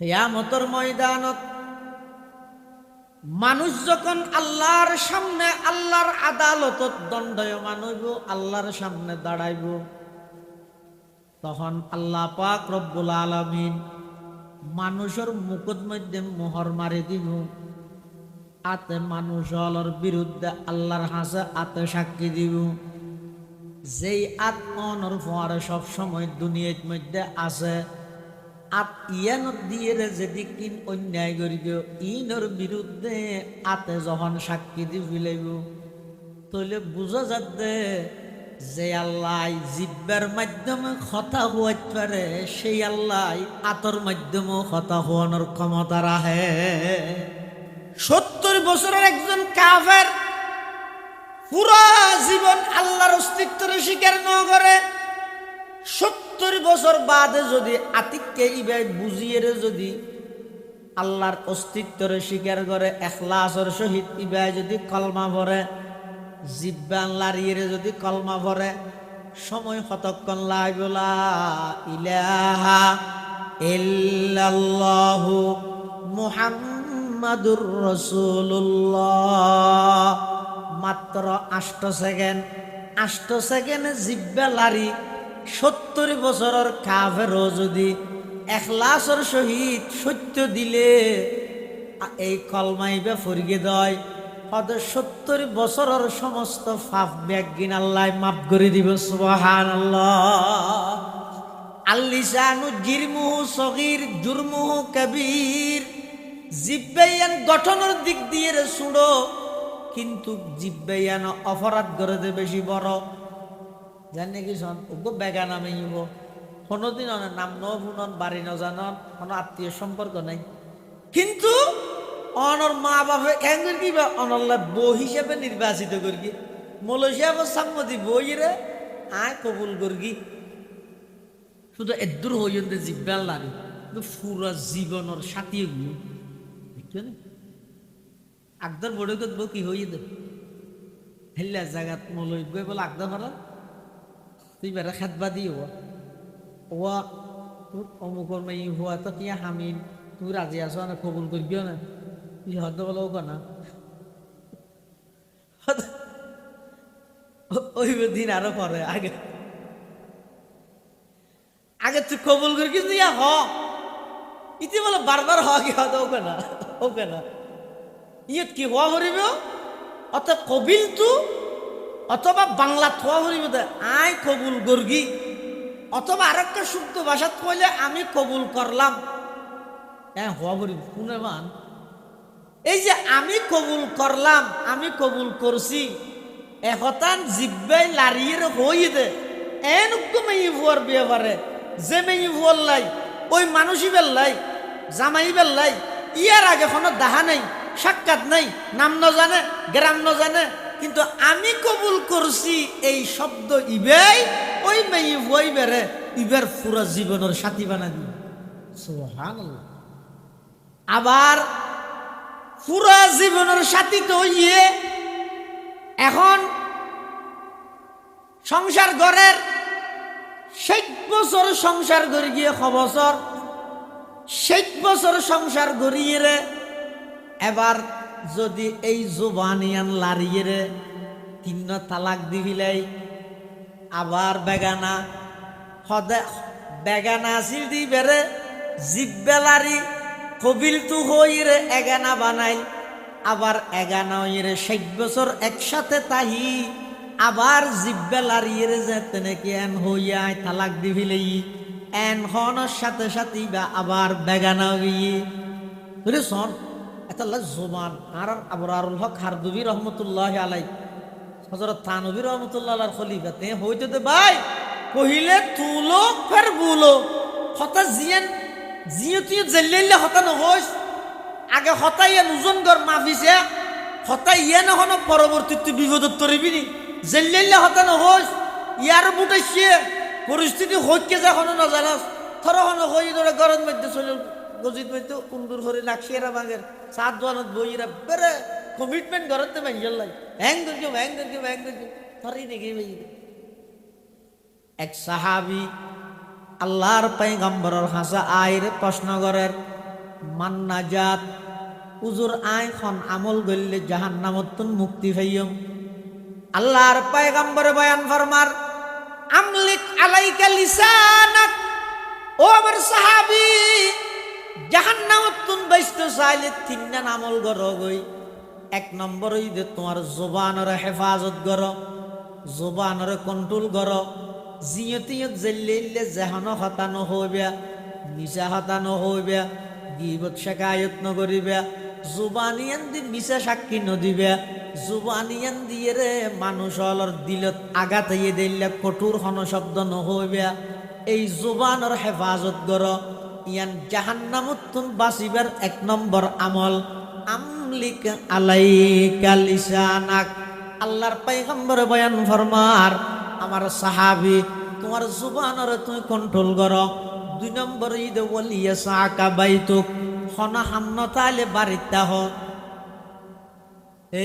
কিয়ামতের ময়দানত মানুষ যখন আল্লাহর সামনে আল্লাহর আদালতত দণ্ডায়মান হইব, আল্লাহর সামনে দাঁড়াইব, তখন আল্লাহ পাক রব্বুল আলামিন মানুষের মুখের মধ্যে মোহর মারি দিব। আতে মানুষ হলর বিরুদ্ধে আল্লাহর হাসে আতে সাক্ষী দিব। যেই আত্মনর ফোয়ারে সব সময় দুনিয়ার মধ্যে আছে, আত ইয়ানত দিয়ে যদি কিন অন্যায় করিব, ইনর বিরুদ্ধে আতে যখন সাক্ষী দি ফিলাইব, তাহলে বুঝা যাচ্ছে যে আল্লাহ জিব্বার মাধ্যমে কথা হইতে পারে, সেই আল্লাহ আতর মাধ্যমে কথা হওয়ানোর ক্ষমতা রাখে। 70 বছরের একজন কাফের পুরা জীবন আল্লাহর অস্তিত্বের স্বীকার না করে, 70 বছর বাদে যদি আতিককে ইবাই বুঝিয়ে যদি আল্লাহর অস্তিত্বের স্বীকার করে, ইখলাসের সহিত ইবাই যদি কলমা পড়ে, জিব্বান লারিয়ে যদি কলমা পড়ে, সময় কতক্ষণ লাগবে? লা ইলাহা ইল্লাল্লাহু মুহাম্মাদুর রাসূলুল্লাহ, মাত্র 8 সেকেন্ড। 8 সেকেন্ডে জিব্বা লারি 70 বছরের কাফেরও যদি ইখলাসের সহিত সত্য দিলে এই কলমাইবে ফরিয়ে দেয়, 70 বছরের সমস্ত পাপ ব্যাগিন আল্লাহ মাফ করে দিব। সুবহানাল্লাহ। আল্লিসানু জিরমুহু সগীর জুরমুহু কবীর। জিব্বায়ান গঠনের দিক দিয়ে শুনো, কিন্তু জিব্বায়ান অপরাধ করে দে বেশি বড়। জানে কি শোন, ওগো বেগা নামে ইব কোনোদিন নাম নন বাড়ি ন জানন, কোনো আত্মীয় সম্পর্ক নাই, কিন্তু অনর মা বাপে কেন কিবা অনল্লা বউ হিসেবে নির্বাচিত করি, মলসিয়াব সাম্মতি বইরে আয় কবুল করি। শুধু এদুর হইতে জিব্বাল লাগে, পুরা জীবনের সাথী দেখছো না। আকদর বড় করব কি হইয়ে দে হেল্লা জায়গাত মলই গই বলে আকদর ভাড়া তুই বেড়া খেতবা দিও ওয়া তোর অমুকর মাই হওয়া তো তিয়া হামিন, তুই রাজি আছো না কবুল করবিও না, তুই হদ বলো না। ওই দিন আরো পরে আগে আগে তুই কবুল করি কিন্তু ইয়া হ ইতি বলে বারবার হ কি হদ ওকে না ইয়ত কি হওয়া করিব, অত কবিল তু অথবা বাংলা থোয়া করিব দে আয় কবুল গর্গি, অথবা আরেকটা শুদ্ধ ভাষাত কইলে আমি কবুল করলাম। হ্যাঁ হওয়া করিব শুনে মান, এই যে আমি কবুল করলাম, আমি কবুল করছি, এহতান জিব্বাই লারিয়ে হই দে এন মেয়ে ভুয়ার বিয়ে পারে, যে মেয়ে ভুয়ার লাই ওই মানুষই বেল্লাই জামাই বেল্লাই, ইয়ার আগে কোনো দাহা নেই, সাক্ষাৎ নাই, নাম ন জানে, গ্রাম ন জানে, কিন্তু আমি কবুল করছি এই শব্দ ইবেই ওই মেয়ে ভুয়াই বেড়ে ইবের পুরা জীবনের সাথী বানা দিই। সুবহানাল্লাহ। আবার পুরা জীবনের সাথী তো ইয়ে এখন সংসার ঘরের 60 বছর সংসার করে গিয়ে 6 বছর 60 বছর সংসার গড়িয়ে রে, এবার যদি এই জুবানিয়ান লারিয়ে রে 3 তালাক দিবিলাই, আবার বেগানা হদে বেগানা আসিল দি বেড়ে জিব্বেলারি কবিল তু হই রে এগানা বানাই, আবার এগানা হইরে 60 বছর একসাথে তাহি, আবার জিব্বেলারিয়ে যেতে নাকি এন হইয়া তালাক দিবিলাই, এন হনের সাথে সাথে বা আবার বেগানা হইয়ে বুঝলে শোন এতাল্লা জোবান। আর আবরারুল হক হারদুবি রহমতুল্লাহ আলাই, হযরত থানবী রহমতুল্লাহ আলাইহির খলিফা তে হইতে দে ভাই কহিলে তুলো ফের বুলো হতা জিয়েন জিয়তি জেল্লাইলে হতা নহস, আগে হতা ইয়া নুজন গর মাফিছে, হতা ইয়া নহন পরবর্তীতে বিপদত তরিবি নি, জেল্লাইলে হতা নহস, ইয়ার বুটাইছে পরিস্থিতি হইকে যখন না জানাস থর হন হই ধরে গরম মধ্যে চলে গজিত মধ্যে কুন্দুর করে লাক্সিয়ারা বাগের 7 জনত বইরা বেরে কমিটমেন্ট করতে মাইয়াল লাই হ্যাং করকে থরি নেগে ভাই। এক সাহাবী আল্লাহর পয়গম্বরের হাসা আইরে প্রশ্ন করেন, মান্নাজাত উজুর আই খন আমল গল্লে জাহান্নামতুন মুক্তি পাইয়ম। আল্লাহর পয়গম্বর বয়ান ফরমার আমলিক আলাইকা লিসানাক, ও আমার সাহাবী জাহান্নামতুন বাইস্তো চাইলে তিনটা আমল করো গই। এক নম্বর হইতে তোমার জবানের হেফাজত করো, জবানের কন্ট্রোল করো। জিয়তিয়ত জেল্লে জাহানো হতানো হইবে, মিশা হতানো হইবে, গীবত শেখায়ত নকরিবে, জুবানিয়ান দি মিশা সাক্ষী নদিবে, জুবানিয়ান দিয়ে রে মানুষ অলর দিলত আঘাত হইয়ে দিলে কঠোর হন শব্দ নহইবে। এই জুবানের হেফাজত করো। ইয়ান জাহান্নামতুন বাঁচিবার এক নম্বর আমল আমলিক আলাইকা লিসানাক। আল্লাহর পয়গম্বর বয়ান ফরমার আমার সাহাবী তোমার জুবানের তুমি কন্ট্রোল করো। দুই নম্বর ঈদ ওয়ালিয়া সাকা বাইতুক, হনা হামনা তাইলে বাড়িতে হ।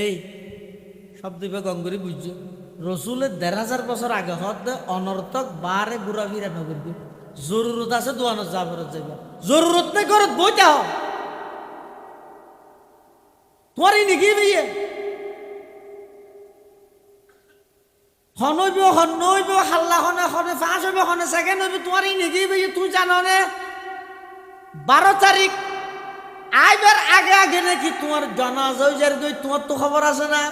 এই শব্দ গঙ্গুরি বুঝছো, রসুলের ১,৫০০ বছর আগে হত অনর্থক বারে ঘুরা ফিরা নগরবি। জরুরত আছে দোয়ানো যাবার যাবে, জরুরত নেই করত বইতে হ। তোমারই নাকি ভাইয়ে হনইব হনইব হাল্লা হনে হনে ফাঁস হইব হনে সেকেন্ড হইব। তোমারই নাকি ভাইয়ে তুই জানো নে ১২ তারিখ আইবার আগে আগে নাকি তোমার জনাজার গই, তোমার তো খবর আছে না?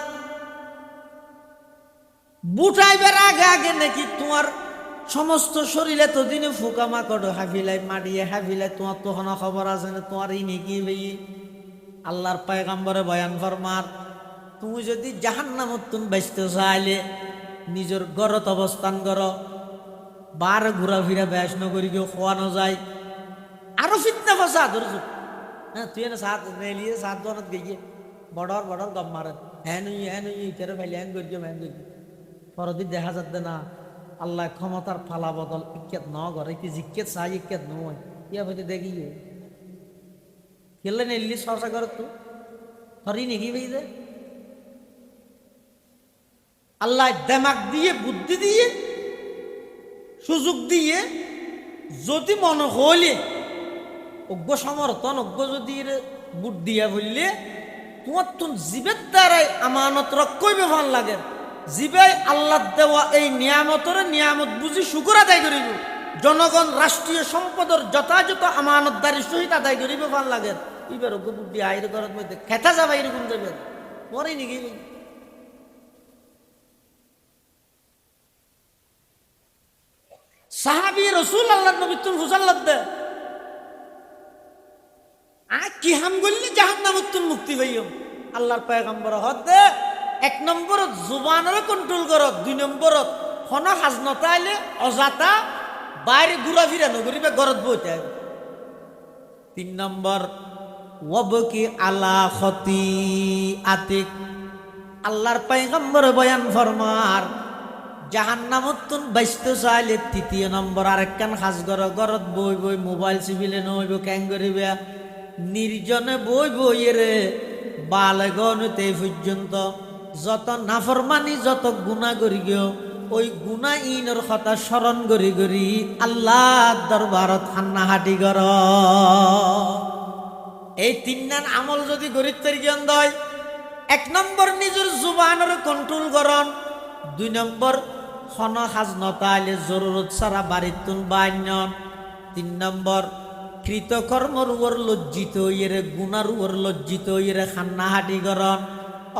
বুটাইবার আগে আগে নাকি তোমার সমস্ত শরীরে তো দিনে ফুকা মাকড় হাফিলাই মারিয়ে হাফিলাই, তোমার তো কোনো খবর আছে না? তোমারই নাকি ভাই আল্লাহর পয়গম্বরে বয়ান ফরমার তুমি যদি জাহান্নামতুন বাঁচতে চাইলে নিজের ঘরত অবস্থান করো, বার ঘোরাফিরা ব্যাস নগরী কেউ খোয়ানো যায়। আরো ফিতনা ফসা ধরছো। হ্যাঁ তুই না সাত নেলিয়ে 7 জনত গিয়ে বড়র বড়র গম মারে হ্যাঁ নুই ইটারে ফেলে হ্যাং করিও হ্যাং করি পরদি দেখা যাচ্ছে না। আল্লাহ ক্ষমতার ফালা বদল ইজ্ঞত ন করে কি জিজ্ঞেত চাই ইজ্ঞত নয় ইয়া হইতে দেখি খেললে নেলি চর্চা কর তো হরি নাকি ভাই দে আল্লাহ দেমাগ দিয়ে বুদ্ধি দিয়ে সুযোগ দিয়ে যদি মনে হইলে অজ্ঞ সমর্থন অজ্ঞ যদি বুট দিয়া বললে তোমার তো জীবের দ্বারাই আমানত রক্ষইবে ভাল লাগে। জীবাই আল্লাহ দেওয়া এই নিয়ামতরে নিয়ামত বুঝি শুকর আদায় করিব, জনগণ রাষ্ট্রীয় সম্পদের যথাযথ আমানতদারি সহিত আদায় করিব ভাল লাগে। এবার অজ্ঞ বুদ্ধি আইর ঘরের মধ্যে খেতা যাবে এরকম যাবে মরে নাকি সাহাবী রসুল আল্লাহ নবী তুল হুজাল্লাহ দে কি হাম গল্লি জাহান্নামতুন মুক্তি পাইও। আল্লাহর পয়গম্বর হদে এক নম্বরত জুবানের কন্ট্রোল করত, 2 নম্বরত হনা হাজনতা আইলে অজাতা বাইরে ঘুরা ফিরা নগরিবে ঘরত বইতে আইবে। 3 নম্বর ওয়াবকি আলা খতিআতিক। আল্লাহর পয়গম্বর বয়ান ফরমার জাহান্নামতুন বাঁচতে চাইলে 3 নম্বর আরেকখান হাজ ঘরত বই বই মোবাইল চিবিলে নইব ক্যাং করিবে নির্জনে বই বইয়েরে বালগনতে পর্যন্ত যত নাফরমানি যত গুনাহ করি গিয়েও ওই গুনাহ ইনর কথা স্মরণ করি করি আল্লাহ দরবারত হান্নাহাটি কর। এই 3 আমল যদি গরিব তরিজন দয়, 1 নম্বর নিজের জুবানের কন্ট্রোল করন, 2 নম্বর খন হাজনতা আইলে জরুরত সারা বাড়িতুন বাইনন, 3 নম্বর কৃতকর্মর উপর লজ্জিত ইয়েরে গুনার উপর লজ্জিত ইয়েরে খান্নাহাটি করন।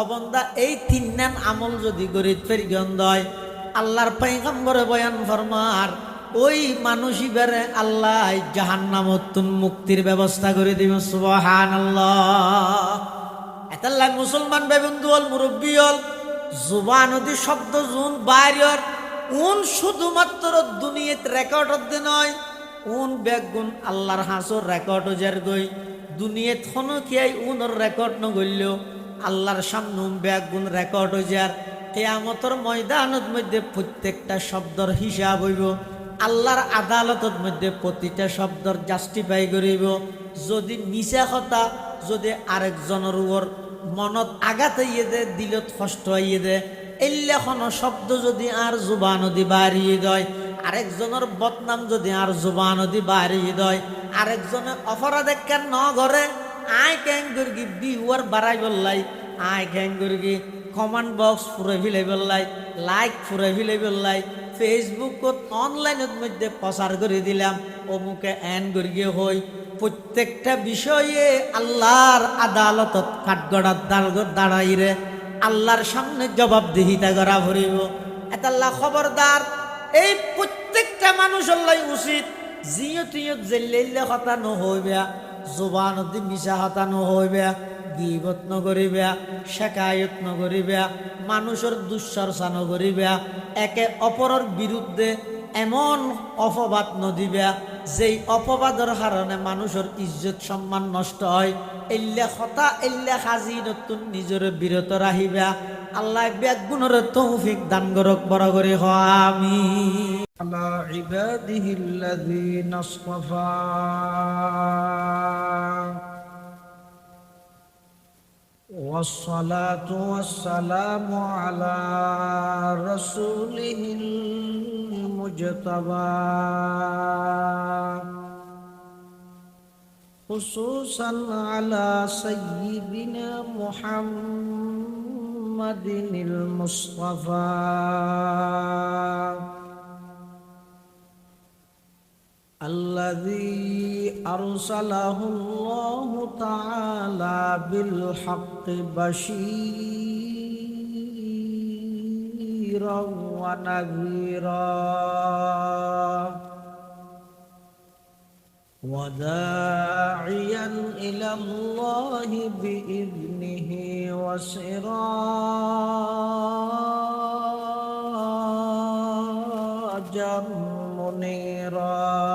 অবন্দা এই 3 আমল যদি গরিব ফেরিগন দয় আল্লাহর পয়গম্বরে বয়ান ফরমার ওই মানুষই বেড়ে আল্লাহ জাহান্নামতুন মুক্তির ব্যবস্থা করে দিবেন। সুবহানাল্লাহ। এতাল্লাহ মুসলমান বেবন্ধু হল মুরব্বী হল জুবান নদী শব্দ জুন বাইর উন শুধুমাত্র দুনিয়াত রেকর্ড হতে নয়, উন বেগুন আল্লাহর হাসর রেকর্ড যার গই দুনিয়াত হন কিয়াই উনর রেকর্ড নগল্য আল্লাহর সামনে বেগুন রেকর্ড যার কিয়ামতের ময়দানত মধ্যে প্রত্যেকটা শব্দর হিসাব হইব। আল্লাহর আদালতের মধ্যে প্রতিটা শব্দর জাস্টিফাই করিব। যদি মিছা কথা যদি আরেকজনের উপর মনত আঘাত হইয়ে দে দিলত কষ্ট হইয়ে দে এল্লাখন শব্দ যদি আর জুবান নদী বাড়িয়ে দেয়, আরেকজনের বদনাম যদি আর জুবান নদী বাড়িয়ে দেয়, আরেকজনে অপরাধ কেন ন করে আয় ক্যাং করি বিউয়ার বাড়াই বললাই আয় ক্যাং করি কমেন্ট বক্স ফুরে ফেলে বললাই লাইক ফুরে ফেলে বললাই ফেসবুকত অনলাইনের মধ্যে প্রচার করে দিলাম অমুকে এন করিয়ে হই প্রত্যেকটা বিষয়ে আল্লাহর আদালতত কাঠগড়ার দাঁড়াইরে আল্লাহর সামনে জবাবদিহিতা করা ভরিব এতাল্লাহ খবরদার এই প্রত্যেকটা মানুষের লাই উচিত জিও তুইও জেল্লে হতা নহইবে জবানতি মিশা হতা নহইবে গিবত নকরিবে শেকায়ত নকরিবে মানুষের দুশ্চর্চা নকরিবে একে অপরের বিরুদ্ধে এমন অপবাদ নদিবে যেই অপবাদের কারণে মানুষের ইজ্জত সম্মান নষ্ট হয় এল্লে হতা এল্লে হাজি নতুন নিজের বিরত রাখিবে আল্লাহ ব্যাগুণের তৌফিক দান করক বড় করে আমি على عباده الذين اصطفى والصلاة والسلام على رسوله المجتبى خصوصا على سيدنا محمد المصطفى الذي أرسله الله تعالى بالحق بشيرا ونذيرا وداعيا إلى الله بإذنه وسراجا منيرا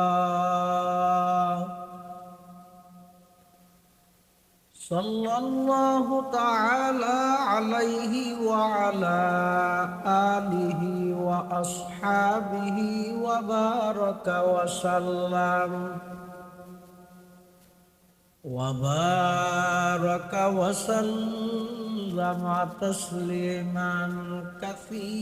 صلى الله تعالى عليه وعلى آله وأصحابه وبارك وسلم تسليما كثيرا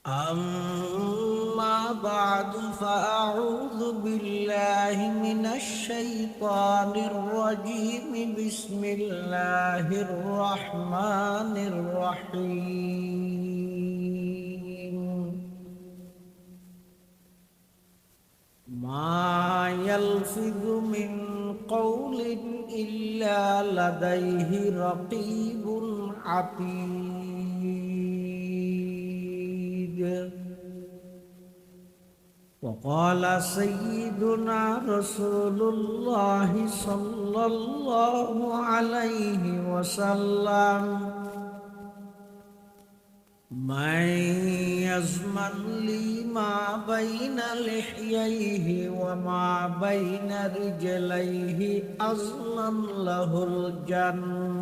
أما بعد فأعوذ بالله من الشيطان الرجيم بسم الله الرحمن الرحيم ما يلفظ من قول إلا لديه رقيب عتيد وقال سيدنا رسول الله صلى الله عليه وسلم من يزمن لي ما بين لحييه وما بين رجليه أضمن له الجنة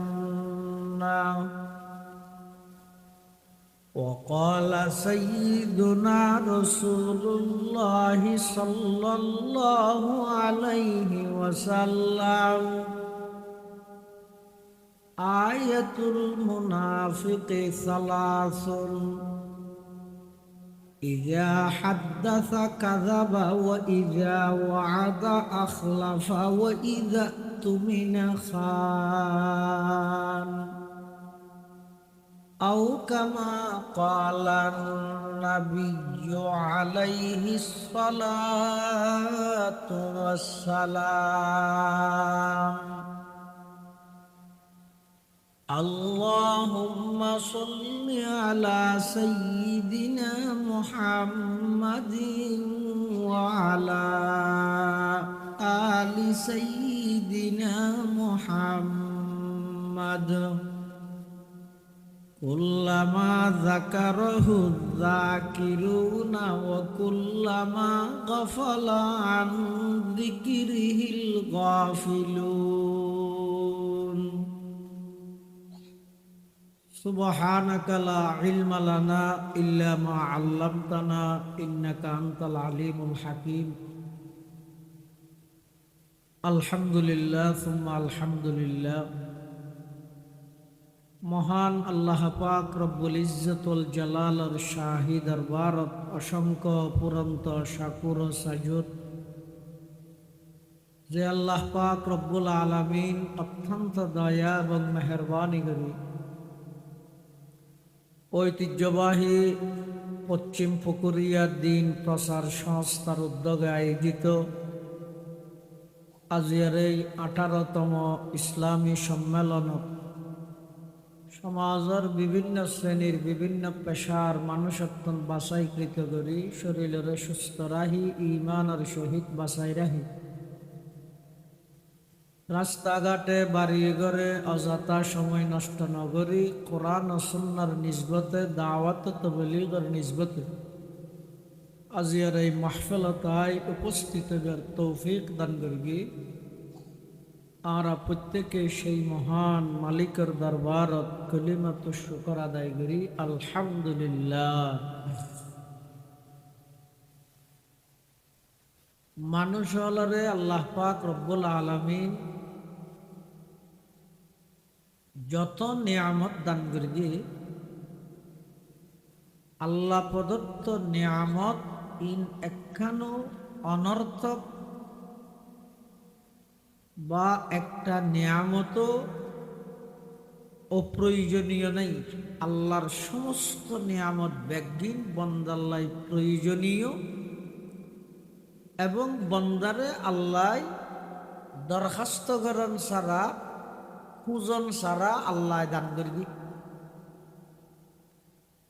وقال سيدنا رسول الله صلى الله عليه وسلم آية المنافق ثلاث إذا حدث كذب وإذا وعد أخلف وإذا اؤتمن خان أو كما قال النبي عليه الصلاة والسلام اللهم صل على سيدنا محمد وعلى آل سيدنا محمد كلما ذكره الذاكرون وكلما غفل عن ذكره الغافلون سبحانك لا علم لنا إلا ما علمتنا إنك أنت العليم الحكيم الحمد لله ثم الحمد لله মহান আল্লাহ পাক রব্বুল ইজ্জতুল জালালর শাহী দরবারত অসংখ্য পুরন্ত শাকুর ও সাজুদ যে আল্লাহ পাক রব্বুল আলামিন অত্যন্ত দয়া এবং মেহেরবানি করি ঐতিহ্যবাহী পশ্চিম পুকুরিয়া দিন প্রচার সংস্থার উদ্যোগে আয়োজিত আজিয়ার এই 18তম ইসলামী সম্মেলনত সমাজের বিভিন্ন শ্রেণীর বিভিন্ন পেশার মানুষত্বন বাছাইকৃত করি শরীরের সুস্থ রাহি ইমানের সহিত বাছাই রাহি রাস্তাঘাটে বাড়ি ঘরে অযথা সময় নষ্ট নগরী কোরআন ও সুন্নাহর নিসবতে দাওয়াত তবলীগের নিসবতে আজিয়ার এই মাহফিলতায় উপস্থিত হবার তৌফিক দান করি আর প্রত্যেকে সেই মহান মালিকের দরবারত কলিমাত শুকর আদায় করি আলহামদুলিল্লাহ। মানুষ হলরে আল্লাহ পাক রব্বুল আলামিন যত নিয়ামত দান করি আল্লাহ প্রদত্ত নিয়ামত ইন একখানো অনর্থক বা একটা নিয়ামত অপ্রয়োজনীয় নেই। আল্লাহর সমস্ত নিয়ামত ব্যাগিন বন্দাল্লাই প্রয়োজনীয় এবং বন্দারে আল্লাহ দরখাস্ত করেন ছাড়া খুঁজন ছাড়া আল্লাহ দান করবি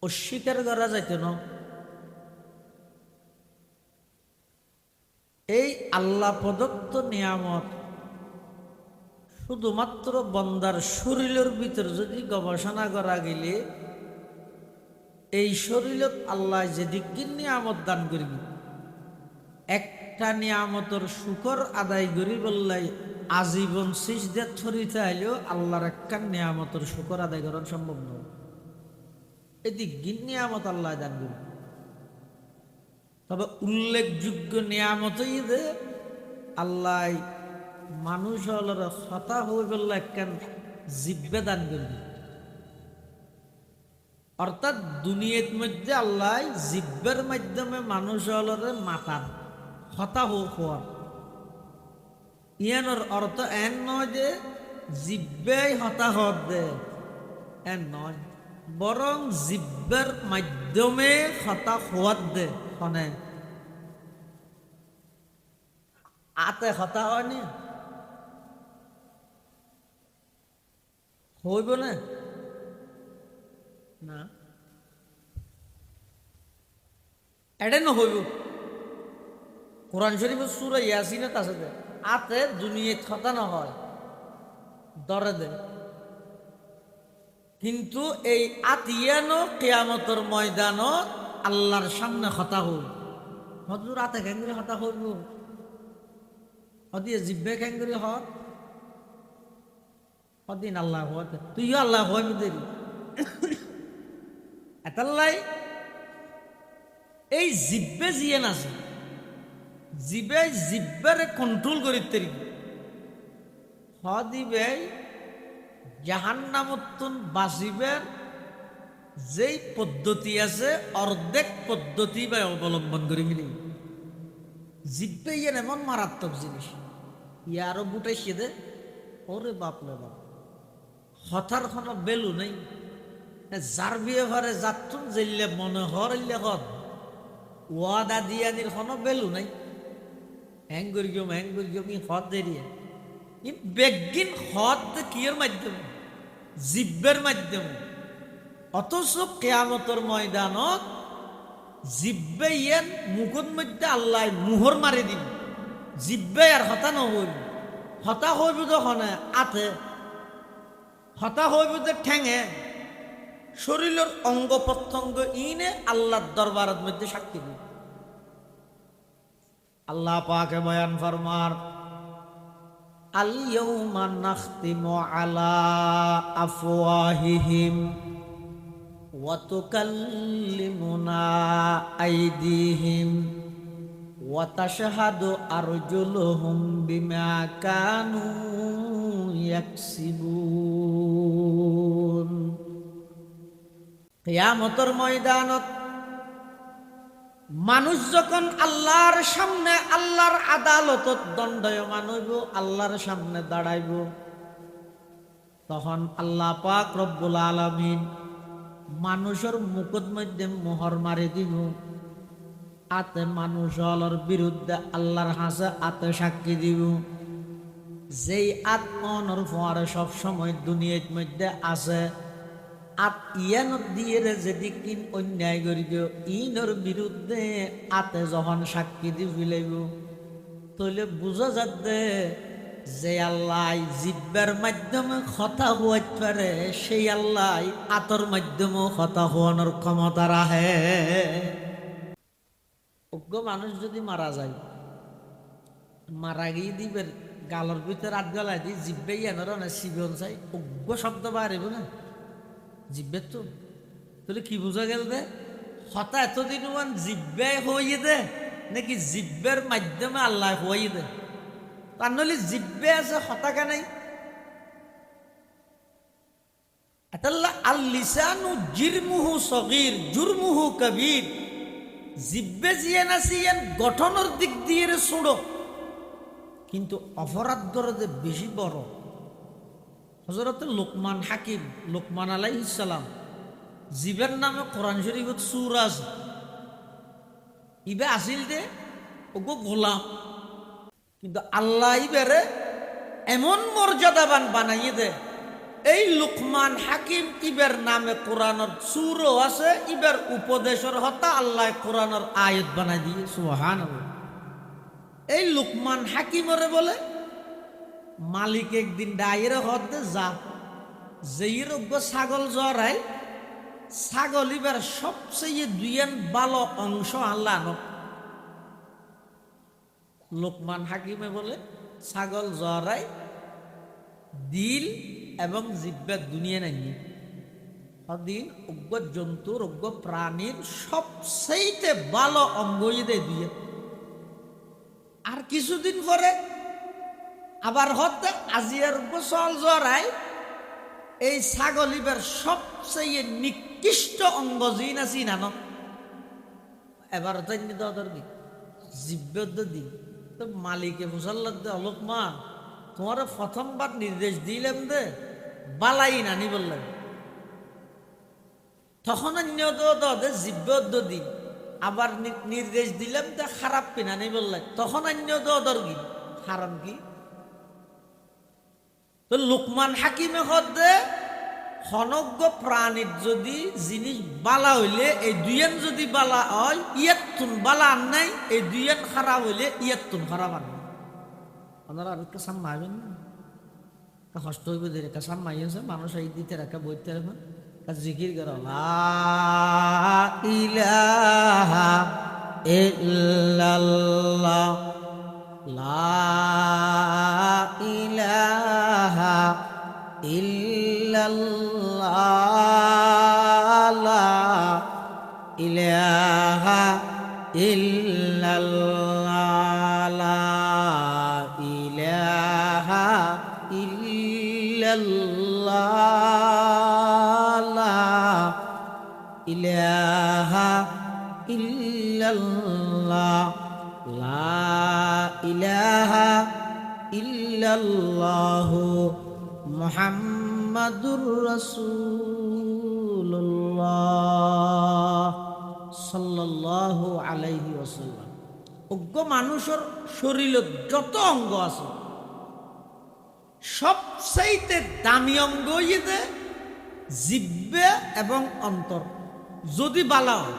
অস্বীকার করা যাইতে না। এই আল্লাহ প্রদত্ত নিয়ামত শুধুমাত্র বন্দার শরীরের ভিতর যদি গবেষণা করা গেলে এই শরীরত আল্লাহ যেদিক নিয়ামত দান করবি একটা নিয়ামতর শুকর আদায় করি বললাই আজীবন সিজদাত ছড়িতে আইলেও আল্লাহর একটা নিয়ামতর শুকর আদায় করা সম্ভব নয়। এদিক নিয়ামত আল্লাহ দান করবি তবে উল্লেখযোগ্য নিয়ামতই দে আল্লাহ মানুষ হলর হতা হয়ে বলল একখান জিব্বে দান করবি অর্থাৎ দুনিয়ার মধ্যে আল্লাহ জিব্বের মাধ্যমে মানুষ হলরে মাতার হতা হওয়ার ইয়ানোর অর্থ এন নয় যে জিব্বেই হতাহত দে এন নয় বরং জিব্বের মাধ্যমে হতা হওয়ার দে শোনে আতে হতা হয়নি হইব না না এটা না হইব। কোরআন শরীফের সূরা ইয়াসিনে আছে যে আতে দুনিয়াত কথা না হয় দরে দে কিন্তু এই আতিয়ানো কিয়ামতের ময়দানও আল্লাহর সামনে কথা হইব। হজুর আতে কেঙ্গুরি কথা হইব হদিয়ে জিব্বে কেঙ্গুরি হত হদিন আল্লাহ হত তুইও আল্লাহ হইবি দেরি এতাল্লাই এই জিব্বে জিয়ে নাছে জিবে জিব্বারে কন্ট্রোল করিতে হদিবে জাহান্নামতুন বাঁচিবের যেই পদ্ধতি আছে অর্ধেক পদ্ধতি বা অবলম্বন করি মিলি জিব্বে ইয়েন এমন মারাত্মক জিনিস ইয়ারও বুটাইছে দে ওরে বাপ রে বাপ হঠার কোনো বেলু নেই যার বিয়ে ঘরে যাতুন জেললে মনে হরলে হদ ওয়াদা দিয়ানির কোনো বেলু নাই হ্যাং করি গিয়ে হদ দেরিয়ে বেগিন হদ কিয়ের মাধ্যমে জিব্বের মাধ্যমে অথচ কিয়ামতের ময়দানত জিব্বে ইয়েন মুখের মধ্যে আল্লাহ মুহর মারি দিব জিব্বে আর হতা নহইব হতা হইব যখন আতে হতা হইব যে ঠেঙে শরীরের অঙ্গ প্রত্যঙ্গ ইনে আল্লাহর দরবারের মধ্যে সাক্ষী দিব। আল্লাহ পাকে বয়ান ফরমার আল ইয়াউমা নাখতিমু আলা আফওয়াহিহিম ওয়া তুকাল্লিমুনা আইদিহিম ওয়া তাশহাদু আরজুলুহুম বিমা কানু ইয়াকসিবুন। কিয়ামতের ময়দানত মানুষ যখন আল্লাহর সামনে আল্লাহর আদালতত দণ্ডায়মান হইব, আল্লাহর সামনে দাঁড়াইব, তখন আল্লাহ পাক রব্বুল আলামিন মানুষের মুখের মধ্যে মোহর মারি দিব। আতে মানুষ হলর বিরুদ্ধে আল্লাহর হাসে আতে সাক্ষী দিব। যেই আত্মনর ফোয়ারে সব সময় দুনিয়ার মধ্যে আছে, আত ইয়ানত দিয়ে যদি কিন অন্যায় করি দিও, ইনর বিরুদ্ধে আতে যখন সাক্ষী দি ফিলাইব, তাহলে বুঝা যাচ্ছে যে আল্লাহ জিব্বার মাধ্যমে কথা হওয়াতে পারে, সেই আল্লাহ আতর মাধ্যমে কথা হওয়ানোর ক্ষমতা রাখে। অজ্ঞ মানুষ যদি মারা যায়, মারা গিয়ে দিবেন গালর ভিতরে আট গলায় দি জিব্বে এনার না শিবন চাই অজ্ঞ শব্দ বাড়িব না জিব্বের তো, তাহলে কি বোঝা গেল দে হতা এতদিন ওয়ান জিব্বে হইয়ে দে নাকি জিব্বের মাধ্যমে আল্লাহ হইয়ে দে? তার নইলে জিব্বে আছে হতাকা নাই। আল লিসানু জিরমুহু সগীর জুরমুহু কবীর। জিব্বে জিয়ান আছে ইয়ান গঠনের দিক দিয়ে ছোড়ো, কিন্তু অপরাধ করে বেশি বড়। হযরত লোকমান হাকিম, লোকমান আলাইহিস সালাম, জিবের নামে কোরআন শরীফত সূরা আছে। ইবে আসিল দে ওগো গোলাম, কিন্তু আল্লাহ ইবেরে এমন মর্যাদাবান বানাইয়ে দে, এই লোকমান হাকিম ইবের নামে কোরআনের সূরা আছে, ইবের উপদেশের হতা আল্লাহ কোরআনের আয়াত বানাই দিয়ে। সুবহানাল্লাহ। এই লোকমান হাকিমরে বলে মালিক একদিন ডাইরে হতে যা, যেই রোগ্য ছাগল জড়াই, ছাগল ইবার সবচেয়ে দুইয়েন ভালো অংশ আল্লাহ আনক। লোকমান হাকিমে বলে ছাগল জড়াই দিল এবং জিব্বা দুনিয়া নাই দিন অজ্ঞ জন্তুর অজ্ঞ প্রাণীর সবচেয়ে ভালো অঙ্গ দিয়ে। আর কিছুদিন পরে আবার হতে আজিয়ার গোসল জড়াই এই ছাগল ইবার সবচেয়ে নিকৃষ্ট অঙ্গ জিন আছি নানো। এবার দর দি জিব্য দি তো মালিকে মুসাল্লাদ দে লোকমান তোমার প্রথমবার নির্দেশ দিলাম দে বালাই নানি বললেন, তখন অন্য দে জিব্য দি আবার নির্দেশ দিলাম তো খারাপ পিনানি বললেন, তখন অন্য দর কি হারাম কি? তো লোকমান হাকিমে হদে হনজ্ঞ প্রাণীর যদি জিনিস বালা হইলে এই দুইয়েন যদি বালা হয় ইয়াতুন বালা আন নাই, এই দুইয়েন খারাপ হইলে ইয়াতুন খারাপ আন নাই। আপনারা আর কাসাম মাইবেন না, কষ্ট হইব ধীরে কাসাম মাইছে মানুষ এই দিতে রাখা বইতে রাখবেন জিকির কর লা ইলাহা ইল্লাল্লাহ লা ইলাহা ইল্লাল্লাহ লা ইলাহা ইল্লাল্লাহ লা ইলাহা ইল্লাল্লাহ লা ইলাহা ইল্লাল্লাহ লা ইলাহা ইল্লাল্লাহু মুহাম্মাদুর রাসূলুল্লাহ সাল্লাল্লাহু আলাইহি ওয়াসাল্লাম। অজ্ঞ মানুষের শরীরের যত অঙ্গ আছে সবচাইতে দামি অঙ্গ ইয়ে জিহ্বা এবং অন্তর যদি বালা হয়।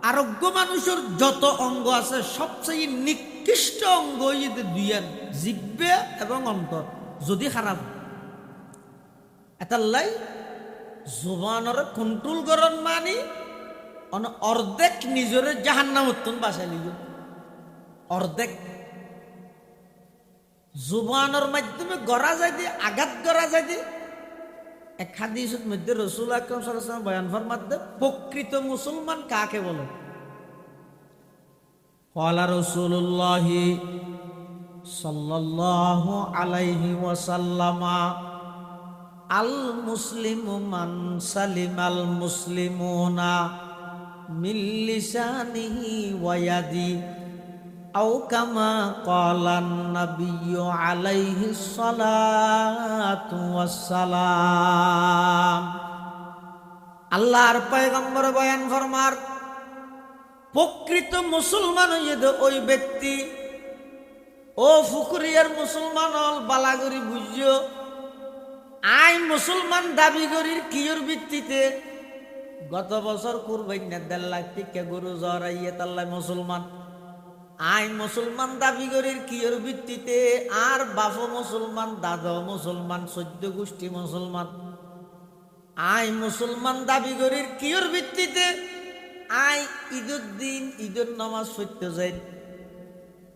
আরোগ্য মানুষের যত অঙ্গ আছে সবচেয়ে নিকৃষ্ট অঙ্গ ইয়ে দুইয়ান জিহ্বা এবং অন্তর যদি খারাপ। এটালাই জবানরে কন্ট্রোল করন মানি অর্ধেক নিজরে জাহান্নামত বাঁচাই লিব। অর্ধেক জুবানের মাধ্যমে গড়া যায় দি আঘাত গড়া যায় দি। এক হাদিসের মধ্যে রাসূল আকরাম সাল্লাল্লাহু আলাইহি ওয়াসাল্লাম বয়ান ফরমাতে প্রকৃত মুসলমান কাকে বলে? ক্বালা রাসূলুল্লাহ সাল্লাল্লাহু আলাইহি ওয়াসাল্লাম আল মুসলিমু মান সালিমাল মুসলিমুনা মিন লিসানিহি ওয়া ইয়াদি আও কামা ক্বালান নাবিয়্যু আলাইহিস সালাতু ওয়াসসালাম। আল্লাহর পয়গম্বর বয়ান ফরমার, প্রকৃত মুসলমান হইয়ে ওই ব্যক্তি, ও ফুকুরিয়ার মুসলমান হল বালাগরি বুঝিও, আই মুসলমান দাবি করির কিয়র ভিত্তিতে গত বছর কুরবাইনা 1.5 লাখ টিকা গরু জরাইয়ে তাল্লাই মুসলমান। আই মুসলমান দাবি করির কিয়র ভিত্তিতে, আর বাপ মুসলমান, দাদা মুসলমান, 14 গোষ্ঠী মুসলমান। আই মুসলমান দাবি করির কিয়র ভিত্তিতে, আই ঈদের দিন ঈদের নামাজ পড়তে যাই।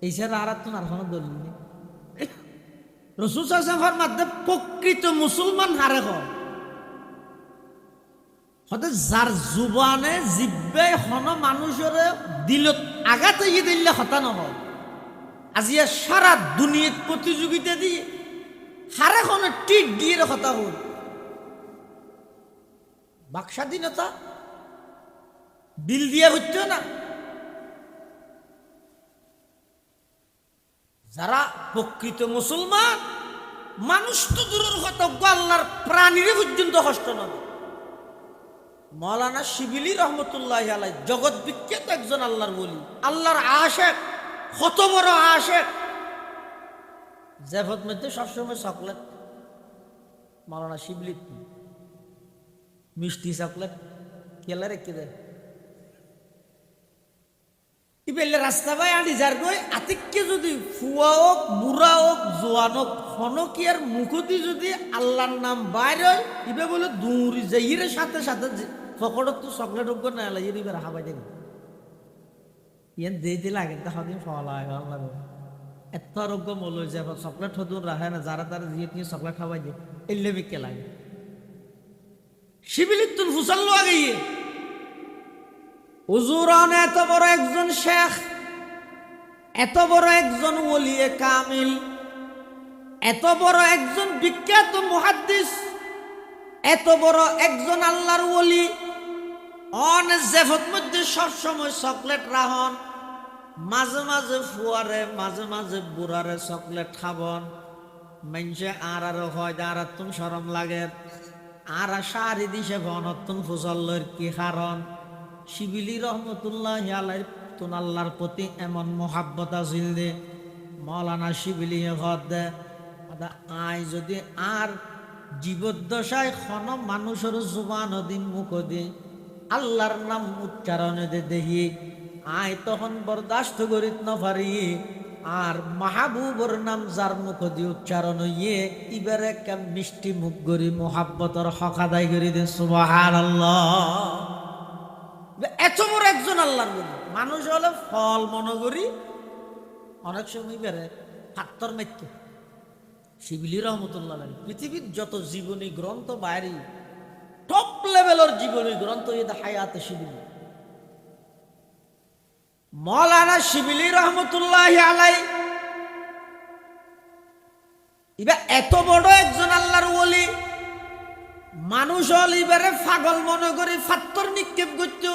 এই ছাড়া আর কোনো দলিল নেই। রাসূল সাল্লাল্লাহু আলাইহি ওয়াসাল্লাম ফরমাতে প্রকৃত মুসলমান হারে হতে যার জুবানে জিব্বে হন মানুষের দিলত আঘাত ইয়ে দিলে হতা নহয়। আজিয়া সারা দুনিয়াত প্রতিযোগিতা দিয়ে হারে হনে টিক দিয়ে হতা হল বাক স্বাধীনতা বিল দিয়ে হইতো না। যারা প্রকৃত মুসলমান, মানুষ তো দূরের কথা, আল্লাহর প্রাণীরে পর্যন্ত কষ্ট নয়। মৌলানা শিবিলি রহমতুল্লাহ আলাই জগৎ বিখ্যাত একজন আল্লাহর ওলি, আল্লাহর আশেক, কত বড় আশেক। জেফত মধ্যে সবসময় চকলেট, মৌলানা শিবলি মিষ্টি চকলেট কেলা রেখে দেয়। ইবেলে রাস্তা বাই আনি যার গই আতিককে যদি ফুয়া হোক, বুড়া হোক, জোয়ান হোক, হনকিয়ার মুখতি যদি আল্লাহর নাম বাইর হয়, ইবে বলে দূরি যাইরে সাথে সাথে ফকড়ত তো চকলেট হোক না এলাই ইবে রাখা পাই দেন। ইয়ান দিয়ে লাগে তা হদিন ফলা হয় আল্লাহ এত আরোগ্য মল হয়ে যায়। চকলেট হদুন রাখে না, যারা তারা দিয়ে দিয়ে চকলেট খাওয়াই দিয়ে এলে বিকে লাগে। শিবিলির তুল ফুসাল্লো আগে হুজুরান এত বড় একজন শেখ, এত বড় একজন ওলিয়ে কামিল, এত বড় একজন বিখ্যাত মুহাদ্দিস, এত বড় একজন আল্লাহর ওলি, অনেক জেফত মধ্যে সবসময় চকলেট রাহন, মাঝে মাঝে ফুয়ারে, মাঝে মাঝে বুড়ারে চকলেট খাবন। মানুষে আর হয় আর তুমি সরম লাগে, আর সারি দিছে ভনতুন ফুসল্লের কি কারণ? শিবিলি রহমতুল্লাহ আলাইহির তুন আল্লাহর প্রতি এমন মোহাব্বত আছিল দে মৌলানা শিবিলি দে আই যদি আর জীবদ্দশায় খন মানুষের জুবান দিন মুখ দি আল্লাহর নাম উচ্চারণে দে দেখি আই তখন বরদাস্ত করিত না পারি। আর মাহবুবর নাম যার মুখ দিয়ে উচ্চারণ হইয়ে ইবারে কেম মিষ্টি মুখ করি মোহাব্বতর হক আদায় করি দে সুবহানাল্লাহ। এত বড় একজন আল্লাহর বলি মানুষ হলে ফল মনে করি অনেক সময় বেড়ে ফাত্তর মেত্য। শিবিলি রহমতুল্লাহ পৃথিবীর যত জীবনী গ্রন্থ বাইরে টপ লেভেলের জীবনী গ্রন্থ এটা হায়াতে শিবিলি। মৌলানা শিবিলি রহমতুল্লাহ আলাই এবার এত বড় একজন আল্লাহর ওলি, মানুষ হল এবারে পাগল মনে করি ফাত্তর নিক্ষেপ করত,